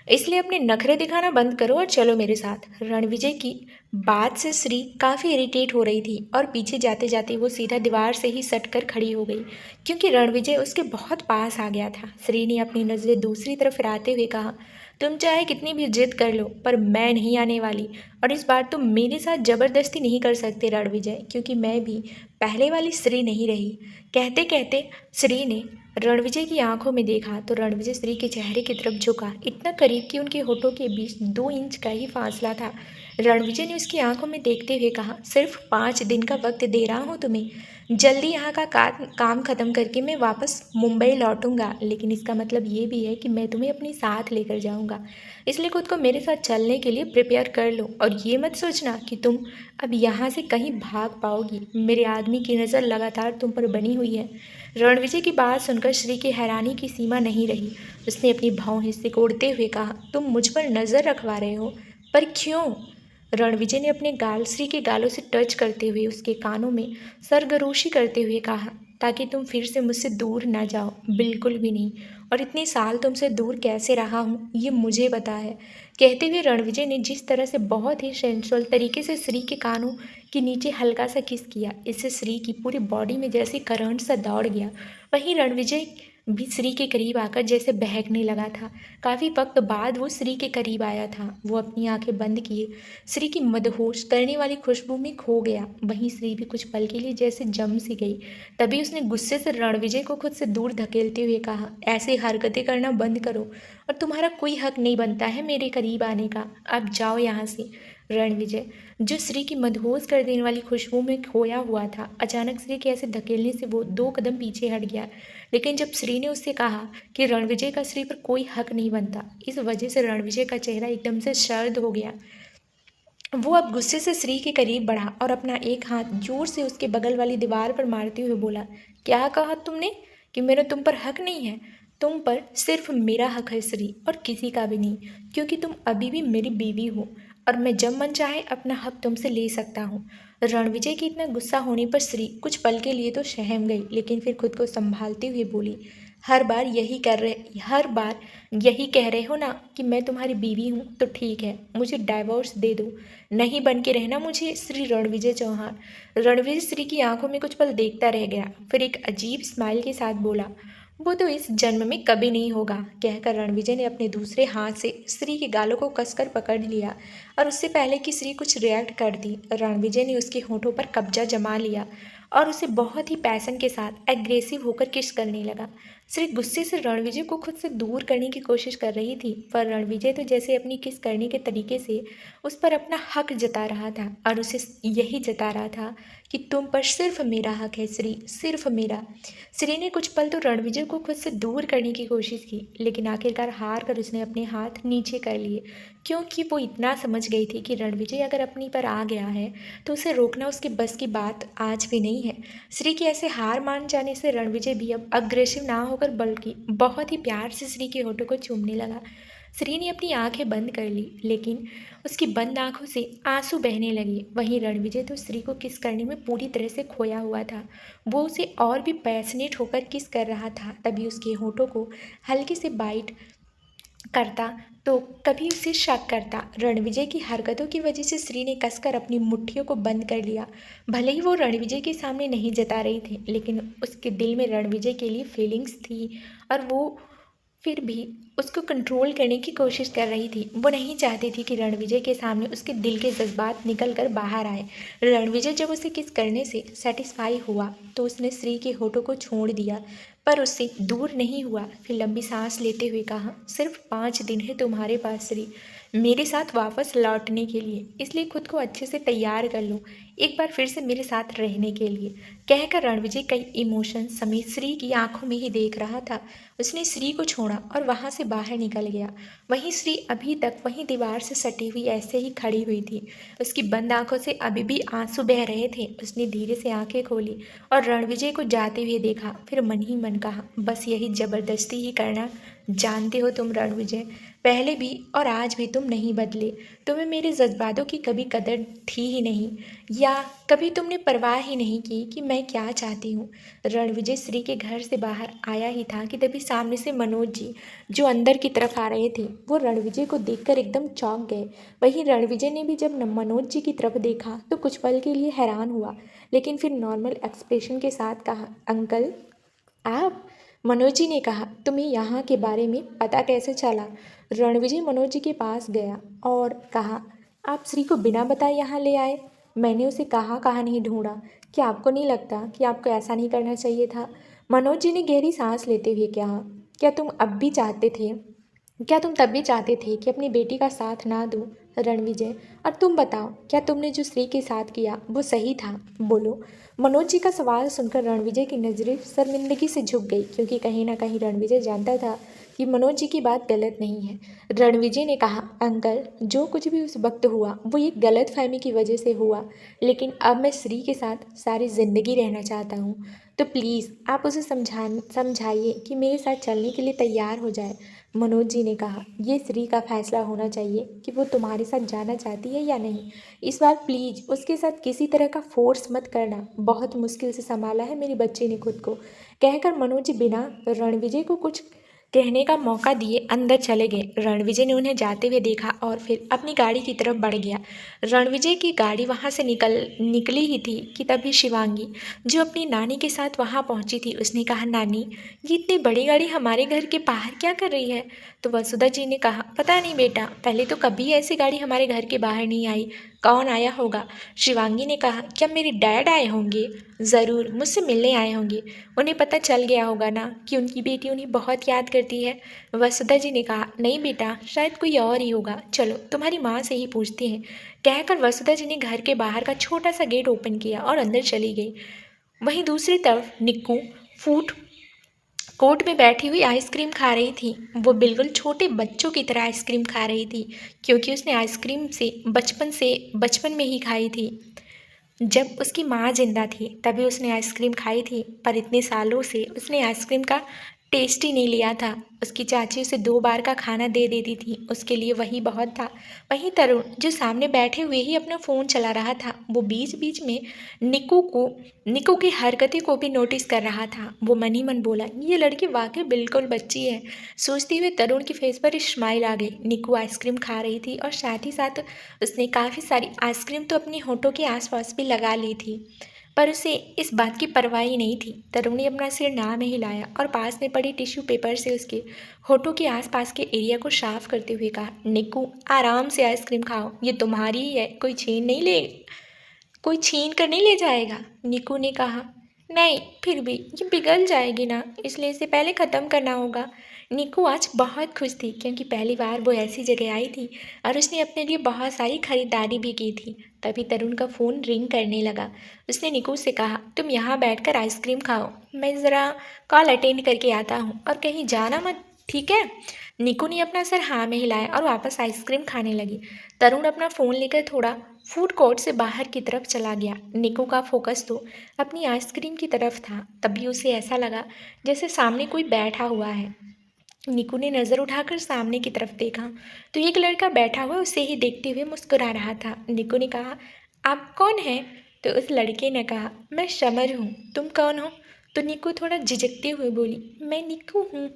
इसलिए अपने नखरे दिखाना बंद करो और चलो मेरे साथ। रणविजय की बात से श्री काफ़ी इरिटेट हो रही थी और पीछे जाते जाते वो सीधा दीवार से ही सट कर खड़ी हो गई, क्योंकि रणविजय उसके बहुत पास आ गया था। श्री ने अपनी नज़रें दूसरी तरफ फिराते हुए कहा, तुम चाहे कितनी भी जिद कर लो, पर मैं नहीं आने वाली, और इस बार तुम मेरे साथ ज़बरदस्ती नहीं कर सकते रणविजय, क्योंकि मैं भी पहले वाली श्री नहीं रही। कहते कहते श्री ने रणविजय की आंखों में देखा तो रणविजय श्री के चेहरे की तरफ झुका, इतना करीब कि उनके होठों के बीच 2 इंच का ही फासला था। रणविजय ने उसकी आंखों में देखते हुए कहा, सिर्फ 5 दिन का वक्त दे रहा हूँ तुम्हें, जल्दी यहाँ का काम ख़त्म करके मैं वापस मुंबई लौटूंगा, लेकिन इसका मतलब ये भी है कि मैं तुम्हें अपने साथ लेकर जाऊँगा, इसलिए खुद को मेरे साथ चलने के लिए प्रिपेयर कर लो, और ये मत सोचना कि तुम अब यहाँ से कहीं भाग पाओगी। मेरे आदमी की नज़र लगातार तुम पर बनी हुई है। रणविजय की बात सुनकर श्री की हैरानी की सीमा नहीं रही। उसने अपनी भौहें सिकोड़ते हुए कहा, तुम मुझ पर नज़र रखवा रहे हो, पर क्यों? रणविजय ने अपने गाल श्री के गालों से टच करते हुए उसके कानों में सरगरोशी करते हुए कहा, ताकि तुम फिर से मुझसे दूर ना जाओ, बिल्कुल भी नहीं, और इतने साल तुमसे दूर कैसे रहा हूँ ये मुझे पता है। कहते हुए रणविजय ने जिस तरह से बहुत ही सेंसुअल तरीके से श्री के कानों के नीचे हल्का सा किस किया, इससे श्री की पूरी बॉडी में जैसे करंट सा दौड़ गया। वहीं रणविजय भी श्री के करीब आकर जैसे बहकने लगा था। काफ़ी वक्त बाद वो श्री के करीब आया था। वो अपनी आंखें बंद किए श्री की मदहोश करने वाली खुशबू में खो गया। वहीं श्री भी कुछ पल के लिए जैसे जम सी गई। तभी उसने गुस्से से रणविजय को खुद से दूर धकेलते हुए कहा, ऐसी हरकतें करना बंद करो और तुम्हारा कोई हक नहीं बनता है मेरे करीब आने का। अब जाओ यहाँ से। रणविजय, जो श्री की मदहोश कर देने वाली खुशबू में खोया हुआ था, अचानक श्री के ऐसे धकेलने से वो 2 कदम पीछे हट गया। लेकिन जब श्री ने उससे कहा कि रणविजय का श्री पर कोई हक नहीं बनता, इस वजह से रणविजय का चेहरा एकदम से सर्द हो गया। वो अब गुस्से से श्री के करीब बढ़ा और अपना एक हाथ जोर से उसके बगल वाली दीवार पर मारते हुए बोला, क्या कहा तुमने कि मेरा तुम पर हक नहीं है? तुम पर सिर्फ मेरा हक है श्री, और किसी का भी नहीं, क्योंकि तुम अभी भी मेरी बीवी हो और मैं जब मन चाहे अपना हक तुमसे ले सकता हूँ। रणविजय के इतना गुस्सा होने पर श्री कुछ पल के लिए तो सहम गई, लेकिन फिर खुद को संभालते हुए बोली, हर बार यही कह रहे हो ना कि मैं तुम्हारी बीवी हूँ, तो ठीक है, मुझे डाइवोर्स दे दो। नहीं बन के रहना मुझे श्री रणविजय चौहान। रणविजय श्री की आंखों में कुछ पल देखता रह गया, फिर एक अजीब स्माइल के साथ बोला, वो तो इस जन्म में कभी नहीं होगा। कहकर रणविजय ने अपने दूसरे हाथ से श्री के गालों को कसकर पकड़ लिया और उससे पहले कि श्री कुछ रिएक्ट कर दी, रणविजय ने उसके होठों पर कब्जा जमा लिया और उसे बहुत ही पैशन के साथ एग्रेसिव होकर किस करने लगा। श्री गुस्से से रणविजय को खुद से दूर करने की कोशिश कर रही थी, पर रणविजय तो जैसे अपनी किस करने के तरीके से उस पर अपना हक जता रहा था और उसे यही जता रहा था कि तुम पर सिर्फ मेरा हक है श्री, सिर्फ मेरा। श्री ने कुछ पल तो रणविजय को खुद से दूर करने की कोशिश की, लेकिन आखिरकार हार कर उसने अपने हाथ नीचे कर लिए, क्योंकि वो इतना समझ गई थी कि रणविजय अगर अपनी पर आ गया है तो उसे रोकना उसके बस की बात आज भी नहीं है। श्री के ऐसे हार मान जाने से रणविजय भी अब अग्रेसिव ना होकर बल्कि बहुत ही प्यार से श्री के होठों को चूमने लगा। श्री ने अपनी आंखें बंद कर ली, लेकिन उसकी बंद आंखों से आंसू बहने लगे। वहीं रणविजय तो श्री को किस करने में पूरी तरह से खोया हुआ था। वो उसे और भी पैशनेट होकर किस कर रहा था। तभी उसके होठों को हल्के से बाइट करता तो कभी उसे शक करता। रणविजय की हरकतों की वजह से श्री ने कसकर अपनी मुट्ठियों को बंद कर लिया। भले ही वो रणविजय के सामने नहीं जता रही थी, लेकिन उसके दिल में रणविजय के लिए फीलिंग्स थी और वो फिर भी उसको कंट्रोल करने की कोशिश कर रही थी। वो नहीं चाहती थी कि रणविजय के सामने उसके दिल के जज्बात निकल कर बाहर आए। रणविजय जब उसे किस करने से सेटिस्फाई हुआ तो उसने श्री के होठों को छोड़ दिया, पर उससे दूर नहीं हुआ। फिर लंबी सांस लेते हुए कहा, सिर्फ 5 दिन है तुम्हारे पास श्री, मेरे साथ वापस लौटने के लिए, इसलिए खुद को अच्छे से तैयार कर लो एक बार फिर से मेरे साथ रहने के लिए। कहकर रणविजय कई इमोशन समेत श्री की आंखों में ही देख रहा था। उसने श्री को छोड़ा और वहां से बाहर निकल गया। वहीं श्री अभी तक वहीं दीवार से सटी हुई ऐसे ही खड़ी हुई थी। उसकी बंद आंखों से अभी भी आंसू बह रहे थे। उसने धीरे से आंखें खोली और रणविजय को जाते हुए देखा, फिर मन ही मन कहा, बस यही जबरदस्ती ही करना जानते हो तुम रणविजय, पहले भी और आज भी तुम नहीं बदले। तुम्हें मेरे जज्बातों की कभी कदर थी ही नहीं, या कभी तुमने परवाह ही नहीं की कि मैं क्या चाहती हूँ। रणविजय श्री के घर से बाहर आया ही था कि तभी सामने से मनोज जी, जो अंदर की तरफ आ रहे थे, वो रणविजय को देखकर एकदम चौंक गए। वहीं रणविजय ने भी जब मनोज जी की तरफ देखा तो कुछ पल के लिए हैरान हुआ, लेकिन फिर नॉर्मल एक्सप्रेशन के साथ कहा, अंकल आप? मनोज जी ने कहा, तुम्हें यहाँ के बारे में पता कैसे चला? रणविजय मनोज जी के पास गया और कहा, आप श्री को बिना बताए यहाँ ले आए? मैंने उसे कहाँ नहीं ढूंढा। क्या आपको नहीं लगता कि आपको ऐसा नहीं करना चाहिए था? मनोज जी ने गहरी सांस लेते हुए कहा, क्या तुम तब भी चाहते थे कि अपनी बेटी का साथ ना दूं? रणविजय, और तुम बताओ, क्या तुमने जो श्री के साथ किया वो सही था? बोलो। मनोज जी का सवाल सुनकर रणविजय की नज़रें शर्मिंदगी से झुक गई, क्योंकि कहीं ना कहीं रणविजय जानता था कि मनोज जी की बात गलत नहीं है। रणविजय ने कहा, अंकल, जो कुछ भी उस वक्त हुआ वो एक गलत फहमी की वजह से हुआ, लेकिन अब मैं श्री के साथ सारी ज़िंदगी रहना चाहता हूँ, तो प्लीज़ आप उसे समझाइए कि मेरे साथ चलने के लिए तैयार हो जाए। मनोज जी ने कहा, ये श्री का फैसला होना चाहिए कि वो तुम्हारे साथ जाना चाहती है या नहीं। इस बार प्लीज़ उसके साथ किसी तरह का फोर्स मत करना। बहुत मुश्किल से संभाला है मेरी बच्ची ने खुद को। कहकर मनोज जी बिना रणविजय को कुछ कहने का मौका दिए अंदर चले गए। रणविजय ने उन्हें जाते हुए देखा और फिर अपनी गाड़ी की तरफ बढ़ गया। रणविजय की गाड़ी वहां से निकली ही थी कि तभी शिवांगी, जो अपनी नानी के साथ वहां पहुंची थी, उसने कहा, नानी, ये इतनी बड़ी गाड़ी हमारे घर के बाहर क्या कर रही है? तो वसुधा जी ने कहा, पता नहीं बेटा, पहले तो कभी ऐसी गाड़ी हमारे घर के बाहर नहीं आई। कौन आया होगा? शिवांगी ने कहा, क्या मेरे डैड आए होंगे? ज़रूर, मुझसे मिलने आए होंगे। उन्हें पता चल गया होगा ना कि उनकी बेटी उन्हें बहुत याद करती है। वसुधा जी ने कहा, नहीं बेटा, शायद कोई और ही होगा। चलो तुम्हारी माँ से ही पूछते हैं। कहकर वसुधा जी ने घर के बाहर का छोटा सा गेट ओपन किया और अंदर चली गई। वहीं दूसरी तरफ निक्कू फूड कोर्ट में बैठी हुई आइसक्रीम खा रही थी। वो बिल्कुल छोटे बच्चों की तरह आइसक्रीम खा रही थी, क्योंकि उसने आइसक्रीम से बचपन में ही खाई थी। जब उसकी माँ जिंदा थी तभी उसने आइसक्रीम खाई थी, पर इतने सालों से उसने आइसक्रीम का टेस्ट ही नहीं लिया था। उसकी चाची उसे 2 बार का खाना दे देती थी, उसके लिए वही बहुत था। वहीं तरुण, जो सामने बैठे हुए ही अपना फ़ोन चला रहा था, वो बीच बीच में निक्कू की हरकतें को भी नोटिस कर रहा था। वो मन ही मन बोला, ये लड़की वाकई बिल्कुल बच्ची है। सोचते हुए तरुण के फेस पर स्माइल आ गई। निक्कू आइसक्रीम खा रही थी और साथ ही साथ उसने काफ़ी सारी आइसक्रीम तो अपने होठों के आसपास भी लगा ली थी, पर उसे इस बात की परवाह ही नहीं थी। तरुण ने अपना सिर ना में हिलाया और पास में पड़ी टिश्यू पेपर से उसके होठों के आसपास के एरिया को साफ करते हुए कहा, निक्कू, आराम से आइसक्रीम खाओ, ये तुम्हारी ही है, कोई छीन कर नहीं ले जाएगा। निक्कू ने कहा, नहीं, फिर भी ये पिघल जाएगी ना, इसलिए इसे पहले ख़त्म करना होगा। निक्कू आज बहुत खुश थी, क्योंकि पहली बार वो ऐसी जगह आई थी और उसने अपने लिए बहुत सारी खरीदारी भी की थी। तभी तरुण का फ़ोन रिंग करने लगा। उसने निक्कू से कहा, तुम यहाँ बैठकर आइसक्रीम खाओ, मैं ज़रा कॉल अटेंड करके आता हूँ, और कहीं जाना मत, ठीक है? निक्कू ने अपना सर हाँ में हिलाया और वापस आइसक्रीम खाने लगी। तरुण अपना फ़ोन लेकर थोड़ा फूड कोर्ट से बाहर की तरफ चला गया। निक्कू का फोकस तो अपनी आइसक्रीम की तरफ था। तभी उसे ऐसा लगा जैसे सामने कोई बैठा हुआ है। निक्कू ने नज़र उठाकर सामने की तरफ देखा तो एक लड़का बैठा हुआ उसे ही देखते हुए मुस्कुरा रहा था। निक्कू ने कहा, आप कौन हैं? तो उस लड़के ने कहा, मैं समर हूँ, तुम कौन हो? तो निक्कू थोड़ा झिझकते हुए बोली, मैं निक्कू हूँ,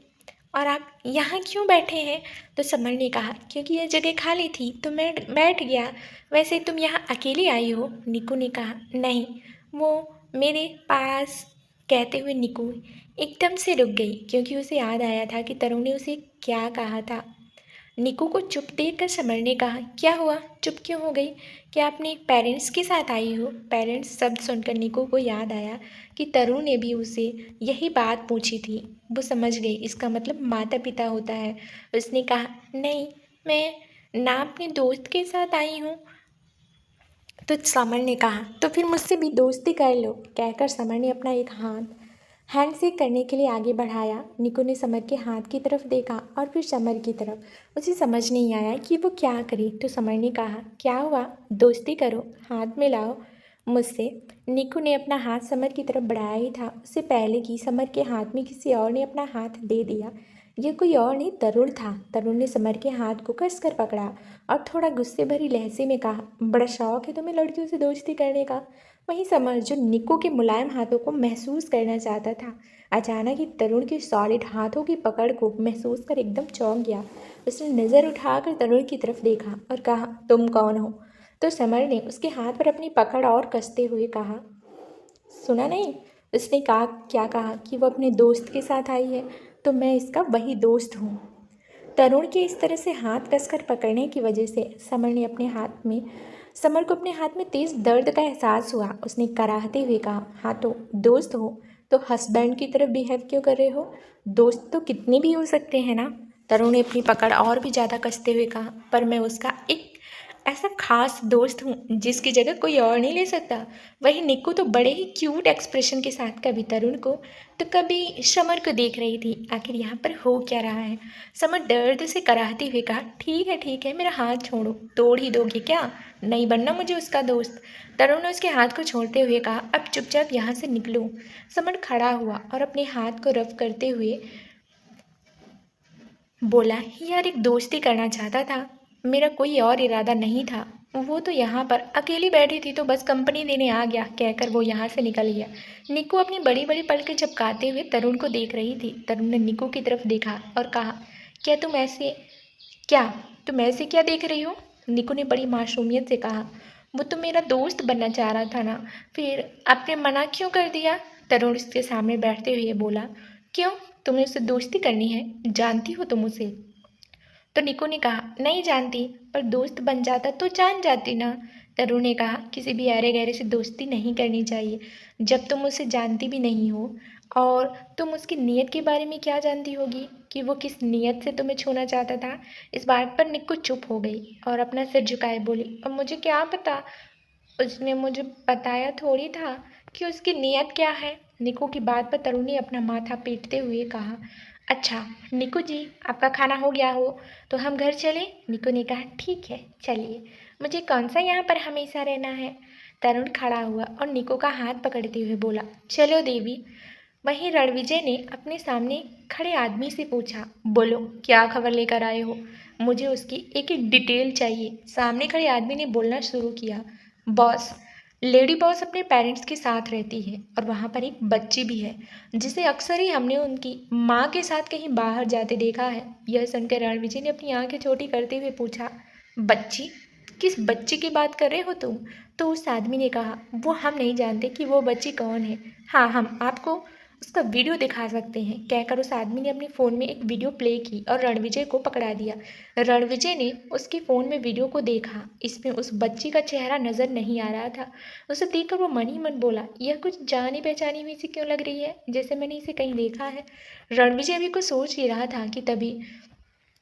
और आप यहाँ क्यों बैठे हैं? तो समर ने कहा, क्योंकि यह जगह खाली थी तो मैं बैठ गया। वैसे तुम यहाँ अकेली आई हो? निक्कू ने कहा, नहीं, वो मेरे पास। कहते हुए निक्कू एकदम से रुक गई, क्योंकि उसे याद आया था कि तरुण ने उसे क्या कहा था। निक्कू को चुप देखकर समर ने कहा, क्या हुआ, चुप क्यों हो गई? क्या अपने पेरेंट्स के साथ आई हो? पेरेंट्स शब्द सुनकर निक्कू को याद आया कि तरुण ने भी उसे यही बात पूछी थी। वो समझ गई, इसका मतलब माता पिता होता है। उसने कहा, नहीं, मैं ना अपने दोस्त के साथ आई हूँ। तो समर ने कहा, तो फिर मुझसे भी दोस्ती कर लो। कहकर समर ने अपना एक हाथ हैंडशेक करने के लिए आगे बढ़ाया। निक्कू ने समर के हाथ की तरफ देखा और फिर समर की तरफ। उसे समझ नहीं आया कि वो क्या करे। तो समर ने कहा, क्या हुआ, दोस्ती करो, हाथ मिलाओ मुझसे। निक्कू ने अपना हाथ समर की तरफ बढ़ाया ही था, उससे पहले कि समर के हाथ में किसी और ने अपना हाथ दे दिया। यह कोई और नहीं, तरुण था। तरुण ने समर के हाथ को कसकर पकड़ा और थोड़ा गुस्से भरी लहजे में कहा, बड़ा शौक है तुम्हें लड़कियों से दोस्ती करने का? वहीं समर, जो निक्कू के मुलायम हाथों को महसूस करना चाहता था, अचानक ही तरुण के सॉलिड हाथों की पकड़ को महसूस कर एकदम चौंक गया। उसने नज़र उठाकर तरुण की तरफ देखा और कहा, तुम कौन हो? तो समर ने उसके हाथ पर अपनी पकड़ और कसते हुए कहा, सुना नहीं? उसने कहा, क्या कहा? कि वो अपने दोस्त के साथ आई है, तो मैं इसका वही दोस्त हूँ। तरुण के इस तरह से हाथ कसकर पकड़ने की वजह से समर को अपने हाथ में तेज़ दर्द का एहसास हुआ। उसने कराहते हुए कहा, हाँ तो दोस्त हो तो हस्बैंड की तरफ बिहेव क्यों कर रहे हो? दोस्त तो कितने भी हो सकते हैं ना। तरुण ने अपनी पकड़ और भी ज़्यादा कसते हुए कहा, पर मैं उसका एक ऐसा खास दोस्त हूँ जिसकी जगह कोई और नहीं ले सकता। वही निक्कू तो बड़े ही क्यूट एक्सप्रेशन के साथ कभी तरुण को तो कभी समर को देख रही थी। आखिर यहाँ पर हो क्या रहा है? समर दर्द से कराहते हुए कहा, ठीक है, मेरा हाथ छोड़ो, तोड़ ही दोगे क्या? नहीं बनना मुझे उसका दोस्त। तरुण ने उसके हाथ को छोड़ते हुए कहा, अब चुपचाप यहाँ से निकलो। समर खड़ा हुआ और अपने हाथ को रफ करते हुए बोला, यार एक दोस्ती करना चाहता था, मेरा कोई और इरादा नहीं था। वो तो यहाँ पर अकेली बैठी थी तो बस कंपनी देने आ गया। कहकर वो यहाँ से निकल गया। निक्कू अपनी बड़ी बड़ी पलकें झपकाते हुए तरुण को देख रही थी। तरुण ने निक्कू की तरफ देखा और कहा, क्या तुम ऐसे क्या देख रही हो? निक्कू ने बड़ी मासूमियत से कहा, वो तो मेरा दोस्त बनना चाह रहा था ना, फिर आपने मना क्यों कर दिया? तरुण उसके सामने बैठते हुए बोला, क्यों, तुम्हें उससे दोस्ती करनी है? जानती हो तुम उसे? तो निकू ने कहा, नहीं जानती, पर दोस्त बन जाता तो जान जाती ना। तरुण ने कहा, किसी भी अरे गहरे से दोस्ती नहीं करनी चाहिए जब तुम उसे जानती भी नहीं हो। और तुम उसकी नीयत के बारे में क्या जानती होगी कि वो किस नीयत से तुम्हें छूना चाहता था। इस बात पर निक्कू चुप हो गई और अपना सिर झुकाए बोली, अब मुझे क्या पता, उसने मुझे बताया थोड़ी था कि उसकी नीयत क्या है। निकू की बात पर तरुण ने अपना माथा पीटते हुए कहा, अच्छा निकू जी, आपका खाना हो गया हो तो हम घर चलें। निकू ने कहा, ठीक है चलिए, मुझे कौन सा यहाँ पर हमेशा रहना है। तरुण खड़ा हुआ और निकू का हाथ पकड़ते हुए बोला, चलो देवी। वहीं रणविजय ने अपने सामने खड़े आदमी से पूछा, बोलो क्या खबर लेकर आए हो, मुझे उसकी एक एक डिटेल चाहिए। सामने खड़े आदमी ने बोलना शुरू किया, बॉस, लेडी बॉस अपने पेरेंट्स के साथ रहती है और वहाँ पर एक बच्ची भी है जिसे अक्सर ही हमने उनकी माँ के साथ कहीं बाहर जाते देखा है। यह सुनकर रणविजय ने अपनी आंखें छोटी करते हुए पूछा, बच्ची, किस बच्ची की बात कर रहे हो तुम। तो उस आदमी ने कहा, वो हम नहीं जानते कि वो बच्ची कौन है, हाँ हम आपको उसका वीडियो दिखा सकते हैं। कहकर उस आदमी ने अपने फ़ोन में एक वीडियो प्ले की और रणविजय को पकड़ा दिया। रणविजय ने उसके फ़ोन में वीडियो को देखा। इसमें उस बच्ची का चेहरा नज़र नहीं आ रहा था। उसे देखकर वो मन ही मन बोला, यह कुछ जानी पहचानी हुई सी क्यों लग रही है, जैसे मैंने इसे कहीं देखा है। रणविजय भी कुछ सोच ही रहा था कि तभी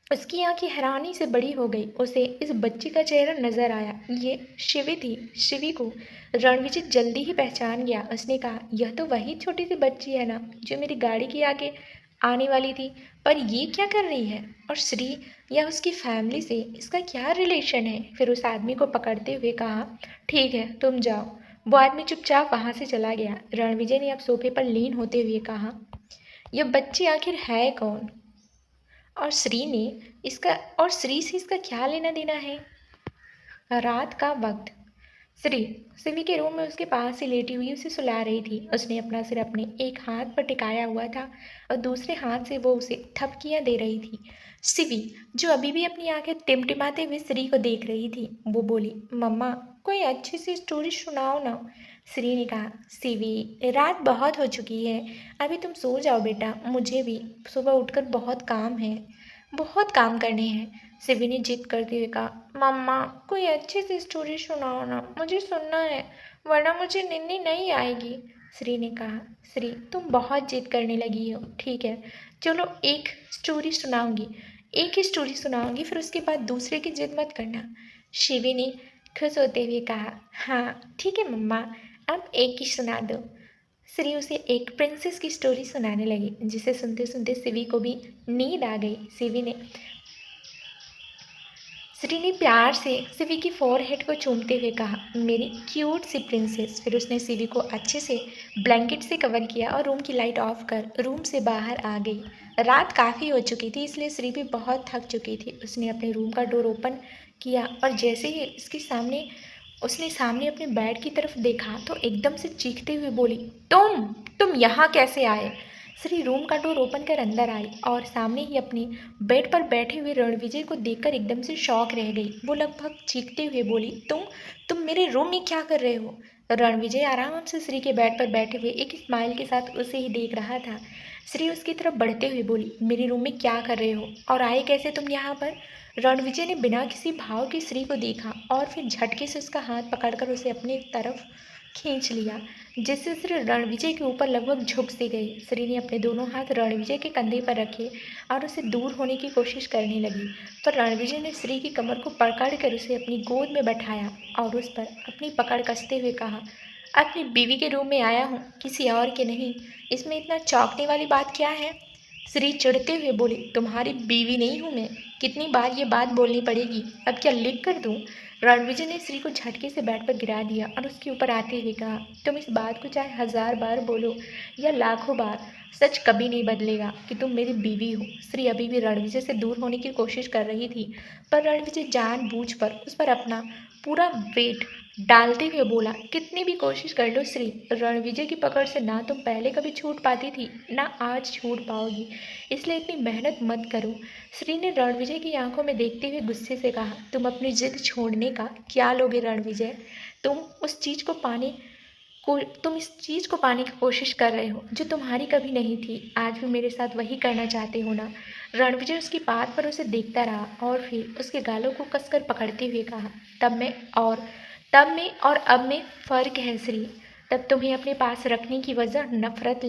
उसकी आंखें हैरानी से बड़ी हो गई। उसे इस बच्ची का चेहरा नजर आया। ये शिवी थी। शिवी को रणविजय जल्दी ही पहचान गया। उसने कहा, यह तो वही छोटी सी बच्ची है ना जो मेरी गाड़ी के आगे आने वाली थी, पर ये क्या कर रही है, और श्री या उसकी फैमिली से इसका क्या रिलेशन है। फिर उस आदमी को पकड़ते हुए कहा, ठीक है तुम जाओ। वो आदमी चुपचाप वहाँ से चला गया। रणविजय ने अब सोफे पर लीन होते हुए कहा, यह बच्ची आखिर है कौन, और श्री ने इसका और श्री से इसका क्या लेना देना है। रात का वक्त श्री सिवी के रूम में उसके पास ही लेटी हुई उसे सुला रही थी। उसने अपना सिर अपने एक हाथ पर टिकाया हुआ था और दूसरे हाथ से वो उसे थपकियां दे रही थी। सिवी, जो अभी भी अपनी आंखें टिमटिमाते हुए श्री को देख रही थी, वो बोली, मम्मा कोई अच्छी सी स्टोरी सुनाओ ना। श्री ने कहा, सिवी रात बहुत हो चुकी है, अभी तुम सो जाओ बेटा, मुझे भी सुबह उठकर बहुत काम है, बहुत काम करने हैं। सिवी ने जिद करते हुए कहा, मम्मा कोई अच्छी सी स्टोरी सुनाओ ना, मुझे सुनना है, वरना मुझे नींद नहीं आएगी। श्री ने कहा, श्री तुम बहुत जिद करने लगी हो, ठीक है चलो एक स्टोरी सुनाऊंगी, एक ही स्टोरी सुनाऊंगी, फिर उसके बाद दूसरे की जिद मत करना। शिवी ने खुश होते हुए कहा, हाँ ठीक है मम्मा, अब एक ही सुना दो। श्री उसे एक प्रिंसेस की स्टोरी सुनाने लगी, जिसे सुनते सुनते सिवी को भी नींद आ गई। श्री ने प्यार से सिवी की फोरहेड को चूमते हुए कहा, मेरी क्यूट सी प्रिंसेस। फिर उसने सिवी को अच्छे से ब्लैंकेट से कवर किया और रूम की लाइट ऑफ कर रूम से बाहर आ गई। रात काफ़ी हो चुकी थी, इसलिए श्री भी बहुत थक चुकी थी। उसने अपने रूम का डोर ओपन किया और जैसे ही उसने सामने अपने बेड की तरफ देखा तो एकदम से चीखते हुए बोली, तुम यहाँ कैसे आए। श्री रूम का डोर ओपन कर अंदर आई और सामने ही अपने बेड पर बैठे हुए रणविजय को देखकर एकदम से शॉक रह गई। वो लगभग चीखते हुए बोली, तुम मेरे रूम में क्या कर रहे हो। रणविजय आराम से श्री के बेड पर बैठे हुए एक स्माइल के साथ उसे ही देख रहा था। श्री उसकी तरफ बढ़ते हुए बोली, मेरे रूम में क्या कर रहे हो और आए कैसे तुम यहाँ पर। रणविजय ने बिना किसी भाव के श्री को देखा और फिर झटके से उसका हाथ पकड़कर उसे अपनी तरफ खींच लिया, जिससे श्री रणविजय के ऊपर लगभग झुक से गई। श्री ने अपने दोनों हाथ रणविजय के कंधे पर रखे और उसे दूर होने की कोशिश करने लगी, पर रणविजय ने श्री की कमर को पकड़कर उसे अपनी गोद में बैठाया और उस पर अपनी पकड़ कसते हुए कहा, अपनी बीवी के रूम में आया हूँ, किसी और के नहीं, इसमें इतना चौंकने वाली बात क्या है। श्री चिढ़ते हुए बोली, तुम्हारी बीवी नहीं हूँ मैं, कितनी बार ये बात बोलनी पड़ेगी, अब क्या लिख कर दूँ। रणविजय ने श्री को झटके से बेड पर गिरा दिया और उसके ऊपर आते हुए कहा, तुम इस बात को चाहे 1000 बार बोलो या लाखों बार, सच कभी नहीं बदलेगा कि तुम मेरी बीवी हो। श्री अभी भी रणविजय से दूर होने की कोशिश कर रही थी, पर रणविजय जानबूझ पर उस पर अपना पूरा वेट डालते हुए बोला, कितनी भी कोशिश कर लो श्री, रणविजय की पकड़ से ना तुम पहले कभी छूट पाती थी ना आज छूट पाओगी, इसलिए इतनी मेहनत मत करो। श्री ने रणविजय की आंखों में देखते हुए गुस्से से कहा, तुम अपनी जिद छोड़ने का क्या लोगे रणविजय, तुम इस चीज़ को पाने की कोशिश कर रहे हो जो तुम्हारी कभी नहीं थी, आज भी मेरे साथ वही करना चाहते हो ना। रणविजय उसकी बात पर उसे देखता रहा और फिर उसके गालों को कसकर पकड़ते हुए कहा, तब में और अब में फ़र्क है श्री। तब तुम्हें अपने पास रखने की वजह नफ़रत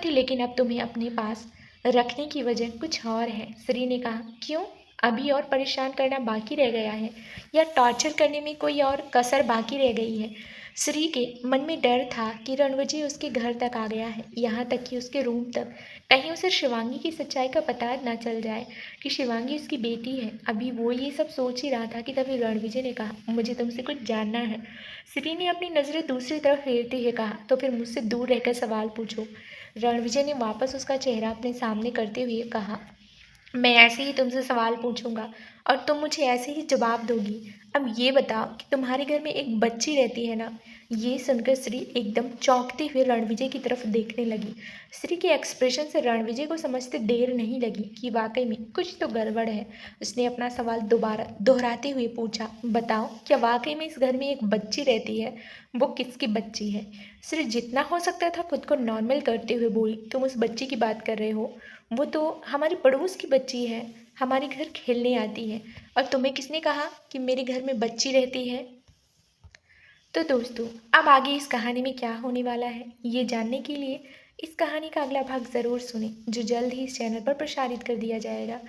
थी, लेकिन अब तुम्हें अपने पास रखने की वजह कुछ और है। श्री ने कहा, क्यों? अभी और परेशान करना बाकी रह गया है या टॉर्चर करने में कोई और कसर बाकी रह गई है? श्री के मन में डर था कि रणविजय उसके घर तक आ गया है, यहाँ तक कि उसके रूम तक। कहीं उसे शिवांगी की सच्चाई का पता न चल जाए कि शिवांगी उसकी बेटी है। अभी वो ये सब सोच ही रहा था कि तभी रणविजय ने कहा, मुझे तुमसे कुछ जानना है। श्री ने अपनी नज़रें दूसरी तरफ फेरते हुए कहा, तो फिर मुझसे दूर रहकर सवाल पूछो। रणविजय ने वापस उसका चेहरा अपने सामने करते हुए कहा, मैं ऐसे ही तुमसे सवाल पूछूंगा और तुम मुझे ऐसे ही जवाब दोगी। अब ये बताओ कि तुम्हारे घर में एक बच्ची रहती है ना? ये सुनकर श्री एकदम चौंकते हुए रणविजय की तरफ देखने लगी। श्री के एक्सप्रेशन से रणविजय को समझते देर नहीं लगी कि वाकई में कुछ तो गड़बड़ है। उसने अपना सवाल दोबारा दोहराते हुए पूछा, बताओ, क्या वाकई में इस घर में एक बच्ची रहती है? वो किसकी बच्ची है? श्री जितना हो सकता था खुद को नॉर्मल करते हुए बोली, तुम उस बच्ची की बात कर रहे हो? वो तो हमारे पड़ोस की बच्ची है, हमारे घर खेलने आती है। और तुम्हें किसने कहा कि मेरे घर में बच्ची रहती है? तो दोस्तों, अब आगे इस कहानी में क्या होने वाला है, ये जानने के लिए इस कहानी का अगला भाग ज़रूर सुनें, जो जल्द ही इस चैनल पर प्रसारित कर दिया जाएगा।